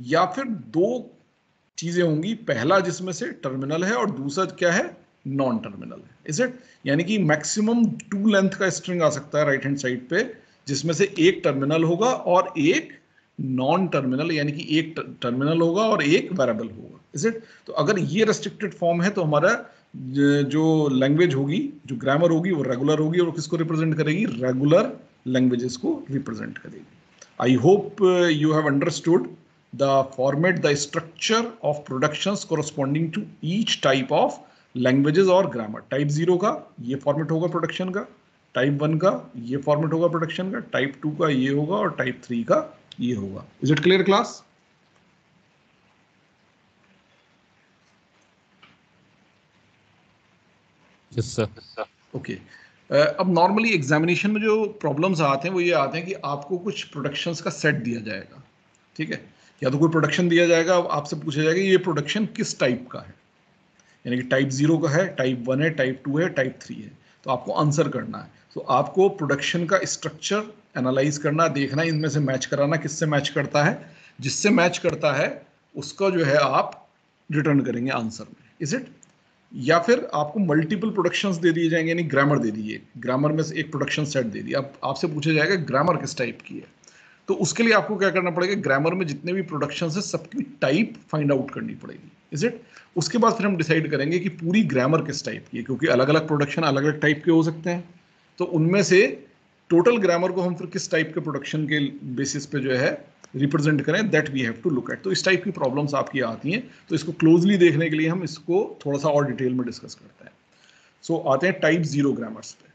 [SPEAKER 1] या फिर दो चीजें होंगी, पहला जिसमें से टर्मिनल है और दूसरा क्या है, नॉन टर्मिनल है। इज इट, यानी कि मैक्सिमम 2 लेंथ का स्ट्रिंग आ सकता है राइट हैंड साइड पे, जिसमें से एक टर्मिनल होगा और एक नॉन टर्मिनल, यानी कि एक टर्मिनल होगा और एक वेरिएबल होगा। इज इट, तो अगर ये रेस्ट्रिक्टेड फॉर्म है तो हमारा जो लैंग्वेज होगी, जो ग्रामर होगी वो रेगुलर होगी, और किसको रिप्रेजेंट करेगी, रेगुलर लैंग्वेजेस को रिप्रेजेंट करेगी। I hope you have understood the format, the structure of productions corresponding to each type of languages or grammar. Type 0 का ये फॉर्मेट होगा प्रोडक्शन का, टाइप 1 का ये फॉर्मेट होगा प्रोडक्शन का, टाइप 2 का ये होगा, और टाइप 3 का ये होगा। Is it clear class?
[SPEAKER 2] Yes sir.
[SPEAKER 1] Okay, अब नॉर्मली एग्जामिनेशन में जो प्रॉब्लम्स आते हैं वो ये आते हैं कि आपको कुछ प्रोडक्शंस का सेट दिया जाएगा, ठीक है, या तो कोई प्रोडक्शन दिया जाएगा, आपसे पूछा जाएगा ये प्रोडक्शन किस टाइप का है, यानी कि टाइप 0 का है, टाइप 1 है, टाइप 2 है, टाइप 3 है, तो आपको आंसर करना है। तो आपको प्रोडक्शन का स्ट्रक्चर एनालाइज करना, देखना इनमें से मैच कराना, किससे मैच करता है, जिससे मैच करता है उसका जो है आप रिटर्न करेंगे आंसर में। इज इट, या फिर आपको मल्टीपल प्रोडक्शंस दे दिए जाएंगे, यानी ग्रामर दे दिए, ग्रामर में से एक प्रोडक्शन सेट दे दिया, अब आपसे पूछा जाएगा ग्रामर किस टाइप की है, तो उसके लिए आपको क्या करना पड़ेगा, ग्रामर में जितने भी प्रोडक्शंस है सबकी टाइप फाइंड आउट करनी पड़ेगी। इज इट, उसके बाद फिर हम डिसाइड करेंगे कि पूरी ग्रामर किस टाइप की है, क्योंकि अलग अलग प्रोडक्शन अलग अलग टाइप के हो सकते हैं, तो उनमें से टोटल ग्रामर को हम फिर किस टाइप के प्रोडक्शन के बेसिस पे जो है रिप्रेजेंट करें, that we have to look at. तो इस टाइप की प्रॉब्लम्स आपकी आती हैं, तो इसको क्लोजली देखने के लिए हम इसको थोड़ा सा और डिटेल में डिस्कस करते हैं। सो आते हैं टाइप 0 ग्रामर्स पे।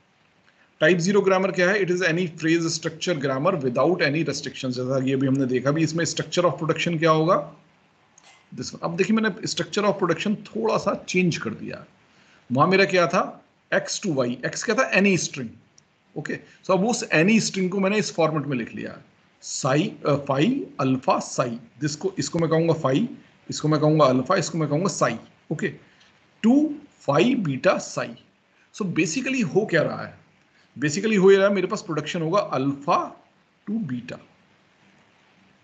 [SPEAKER 1] टाइप 0 ग्रामर क्या है, it is any phrase structure grammar without any restrictions, जैसा ये भी हमने देखा भी, इसमें स्ट्रक्चर ऑफ प्रोडक्शन क्या होगा, दिस। अब देखिए मैंने स्ट्रक्चर ऑफ प्रोडक्शन थोड़ा सा चेंज कर दिया, वहां मेरा क्या था, x to y, x क्या था, एनी स्ट्रिंग। ओके, सो अब उस एनी स्ट्रिंग को मैंने इस फॉर्मेट में लिख लिया, साई फाई अल्फा साई, इसको मैं कहूंगा फाई, इसको मैं कहूंगा अल्फा, इसको मैं कहूंगा psi. Okay, to phi beta psi. So basically हो क्या रहा है, बेसिकली हो रहा है मेरे पास प्रोडक्शन होगा alpha to beta.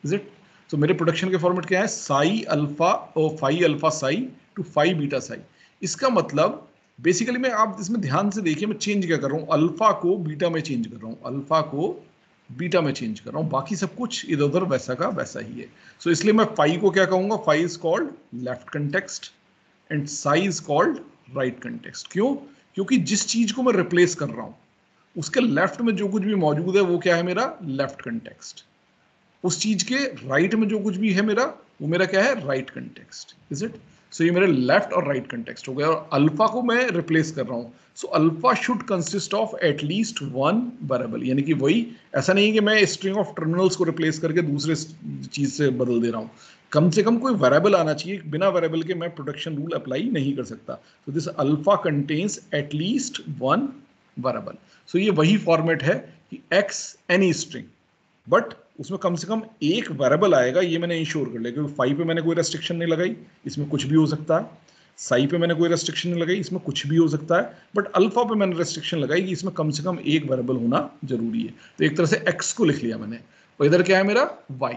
[SPEAKER 1] Is it, तो मेरे प्रोडक्शन के फॉर्मेट क्या है, साई अल्फा और phi alpha psi to phi beta psi. इसका मतलब बेसिकली मैं, आप इसमें ध्यान से देखिए मैं चेंज क्या कर रहा हूँ, अल्फा को बीटा में चेंज कर रहा हूँ, अल्फा को बीटा में चेंज कर रहा हूँ, बाकी सब कुछ इधर उधर वैसा का वैसा ही है। सो इसलिए मैं फाई को क्या कहूंगा, phi is called left context and psi is called right context. क्यों, क्योंकि जिस चीज को मैं रिप्लेस कर रहा हूं उसके लेफ्ट में जो कुछ भी मौजूद है वो क्या है, मेरा लेफ्ट कंटेक्स्ट, उस चीज के राइट में जो कुछ भी है मेरा, वो मेरा क्या है, राइट कंटेक्स्ट। इज इट, सो ये मेरे लेफ्ट और राइट कंटेक्स्ट हो गया, और अल्फा को मैं रिप्लेस कर रहा हूं, so alpha should consist of at least one variable, यानी कि वही, ऐसा नहीं है कि मैं स्ट्रिंग ऑफ टर्मिनल्स को रिप्लेस करके दूसरे चीज से बदल दे रहा हूं, कम से कम कोई वेरिएबल आना चाहिए, बिना वेरिएबल के मैं प्रोडक्शन रूल अप्लाई नहीं कर सकता। तो this alpha contains at least one variable. So ये वही फॉर्मेट है कि x एनी स्ट्रिंग, बट उसमें कम से कम एक वेरिएबल आएगा, ये मैंने इंश्योर कर लिया, क्योंकि फाई पे मैंने कोई रेस्ट्रिक्शन नहीं लगाई, इसमें कुछ भी हो सकता है, साई पे मैंने कोई रेस्ट्रिक्शन नहीं लगाई, इसमें कुछ भी हो सकता है, बट अल्फा पे मैंने रेस्ट्रिक्शन लगाई कि इसमें कम से कम एक वेरिएबल होना जरूरी है। तो एक तरह से x को लिख लिया मैंने, और इधर क्या है मेरा y,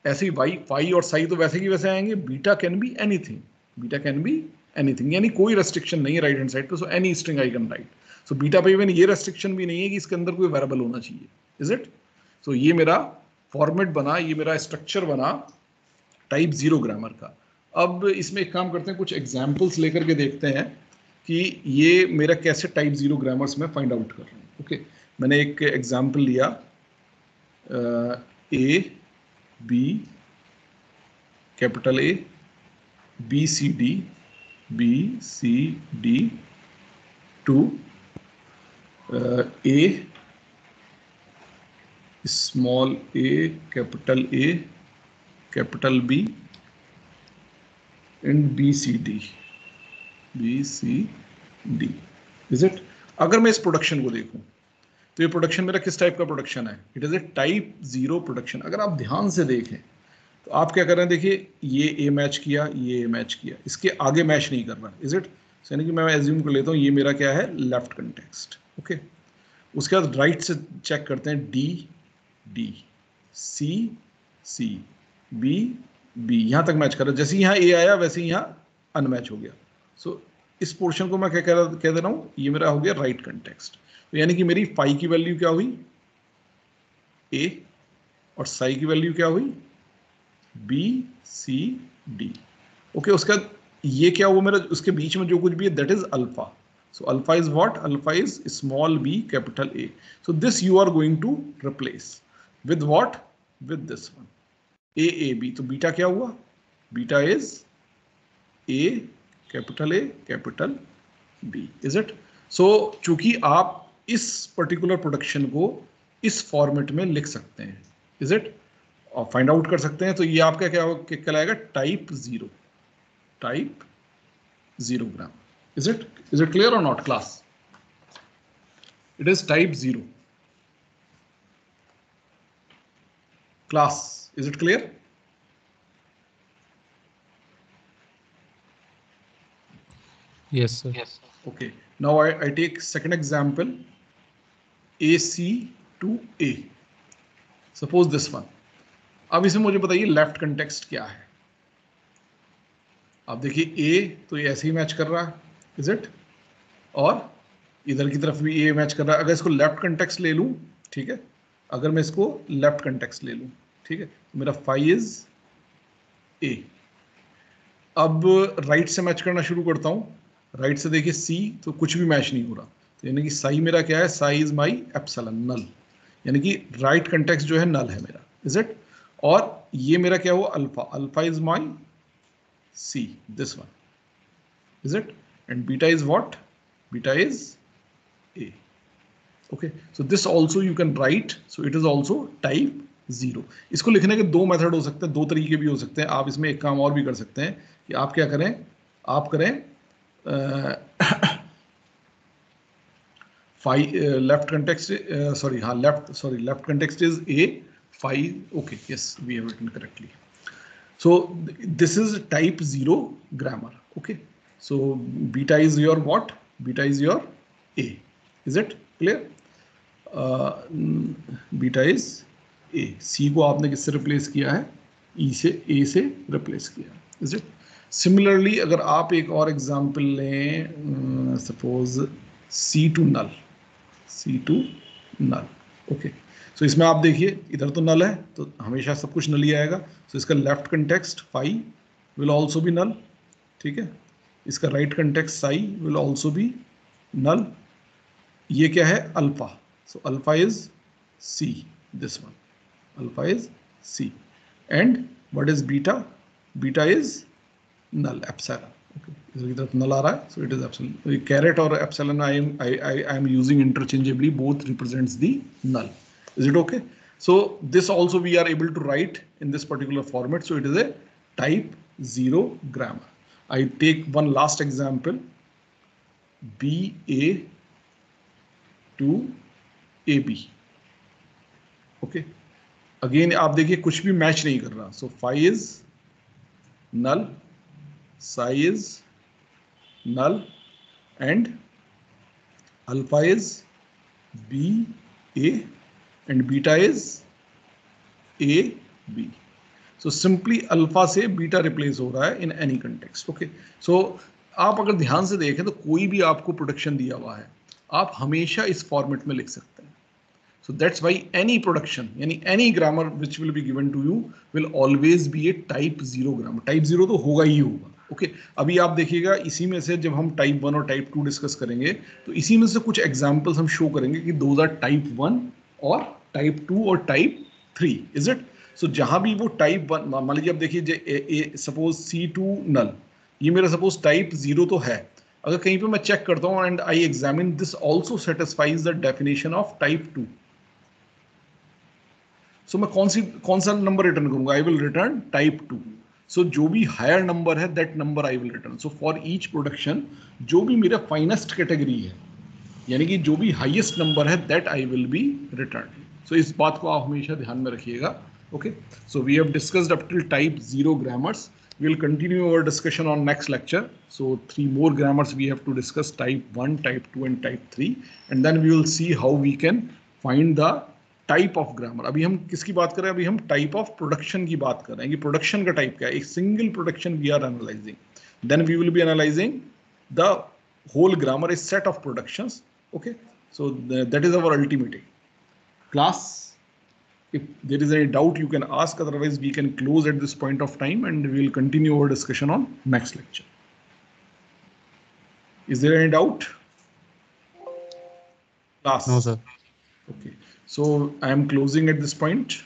[SPEAKER 1] ऐसे ही y, फाई और साई तो वैसे की वैसे आएंगे, beta can be anything, beta can be anything, यानी कोई रेस्ट्रिक्शन नहीं है राइट हैंड साइड पे, so any string I can write. So beta पे इवन ये रेस्ट्रिक्शन भी नहीं है कि इसके अंदर कोई वेरिएबल होना चाहिए, इज इट? सो ये मेरा फॉर्मेट बना, ये मेरा स्ट्रक्चर बना टाइप 0 ग्रामर का। अब इसमें एक काम करते हैं, कुछ एग्जाम्पल्स लेकर के देखते हैं कि ये मेरा कैसे टाइप 0 ग्रामर्स में फाइंड आउट कर रहा हूँ। ओके, मैंने एक एग्जाम्पल लिया, A B capital A B C D to A small A capital B and B C D is it? अगर मैं इस प्रोडक्शन को देखूं तो ये प्रोडक्शन मेरा किस टाइप का प्रोडक्शन है? It is a type 0 production. अगर आप ध्यान से देखें तो आप क्या कर रहे हैं, देखिए ये ए मैच किया, ये ए मैच किया, इसके आगे मैच नहीं कर रहा, इज इट? यानी कि मैं एज्यूम कर लेता हूँ ये मेरा क्या है, लेफ्ट कंटेक्स्ट। ओके, उसके बाद राइट से चेक करते हैं, डी सी बी यहाँ तक मैच कर रहा है। जैसे यहाँ ए आया वैसे ही यहाँ अनमैच हो गया। सो इस पोर्शन को मैं क्या कह दे रहा हूँ, ये मेरा हो गया राइट कंटेक्स्ट। तो यानी कि मेरी फाई की वैल्यू क्या हुई, ए, और साई की वैल्यू क्या हुई, बी सी डी। ओके, उसका ये क्या हुआ मेरा, उसके बीच में जो कुछ भी है that is alpha. So alpha is what, alpha is small B capital A. So this you are going to replace with what, with this one A B. तो बीटा क्या हुआ, beta is a capital B, is it? So चूंकि आप इस पर्टिकुलर प्रोडक्शन को इस फॉर्मेट में लिख सकते हैं, इज इट, और फाइंड आउट कर सकते हैं, तो ये आपका क्या कहलाएगा, type 0 gram. Is it clear और not class? It is type 0 class. Is it clear?
[SPEAKER 2] Yes, sir.
[SPEAKER 1] Yes. Okay. Now I take second example, AC to A. Suppose this one. अब इसमें मुझे बताइए लेफ्ट कंटेक्स्ट क्या है। आप देखिए A तो ये ऐसे ही मैच कर रहा है, इज इट? और इधर की तरफ भी A मैच कर रहा है। अगर इसको लेफ्ट कंटेक्स्ट ले लूं, ठीक है, अगर मैं इसको लेफ्ट कंटेक्स्ट ले लूं, ठीक है, तो मेरा फाई इज ए। अब राइट से मैच करना शुरू करता हूं। राइट से देखिए सी तो कुछ भी मैच नहीं हो रहा, तो यानी कि साई मेरा क्या है, साई इज माई एप्सिलॉन, नल। यानी कि राइट कंटेक्स्ट जो है नल है मेरा, इज इट? और ये मेरा क्या हुआ, alpha, alpha is my C, this one, is it? And beta is what, beta is A. Okay, so this also you can write, so it is also type 0। इसको लिखने के दो मेथड हो सकते हैं, दो तरीके भी हो सकते हैं। आप इसमें एक काम और भी कर सकते हैं कि आप क्या करें, आप करें left context, left context is A, phi, okay, yes, we have written correctly. So this is type 0 grammar. Okay, so beta is your what, beta is your A, is it clear? Beta is A. C को आपने किससे रिप्लेस किया है, ई से, ए से रिप्लेस किया, इज इट? सिमिलरली अगर आप एक और एग्जांपल लें, suppose C to null, okay, so इसमें आप देखिए इधर तो नल है तो हमेशा सब कुछ नल ही आएगा। सो इसका left context phi will also be null, ठीक है, इसका right context psi will also be null. ये क्या है, alpha, so alpha is C, this one, alpha is C, and what is beta? Beta is null, epsilon. Okay, इसकी तरफ null आ रहा है, so it is epsilon. Caret और epsilon I am using interchangeably, both represents the null. Is it okay? So this also we are able to write in this particular format. So it is a type 0 grammar. I take one last example, BA to AB. Okay. Again आप देखिए कुछ भी मैच नहीं कर रहा, so phi is null, psi is null, and alpha is B A, and beta is A B. So simply alpha से बीटा रिप्लेस हो रहा है in any context. Okay, so आप अगर ध्यान से देखें तो कोई भी आपको प्रोडक्शन दिया हुआ है, आप हमेशा इस फॉर्मेट में लिख सकते हैं. So that's why any production, any grammar which will be given to you will always be a type 0 grammar. Type 0 तो होगा ही होगा. ओके अभी आप देखिएगा इसी में से जब हम टाइप 1 और टाइप 2 डिस्कस करेंगे तो इसी में से कुछ एग्जांपल्स हम शो करेंगे कि दोज आर टाइप 1 और टाइप 2 और टाइप 3. Is it? सो जहां भी वो टाइप 1 मान लीजिए, आप देखिए सपोज C2 नल, ये मेरा सपोज टाइप 0 तो है. अगर कहीं पे मैं चेक करता हूँ and I examine this also satisfies the definition of type 2, सो मैं कौन सा नंबर रिटर्न करूंगा? I will return type 2. सो जो भी हायर नंबर है that number I will return. So for each production जो भी मेरा फाइनेस्ट कैटेगरी है, यानी कि जो भी हाईएस्ट नंबर है that I will be return. So इस बात को आप हमेशा ध्यान में रखिएगा. Okay so we have discussed up till type 0 grammars. We will continue our discussion on next lecture. So 3 more grammars we have to discuss, type 1, type 2 and type 3, and then we will see how we can find the type of grammar. अभी हम किसकी बात कर रहे हैं? अभी हम टाइप ऑफ प्रोडक्शन की बात कर रहे हैं कि प्रोडक्शन का टाइप क्या है. एक single production we are analysing, then we will be analysing the whole grammar, a set of productions. Okay so that is our ultimate class. If there is any doubt you can ask, otherwise we can close at this point of time and we will continue our discussion on next lecture. Is there any doubt? Class?
[SPEAKER 2] No sir.
[SPEAKER 1] Okay, so I am closing at this point.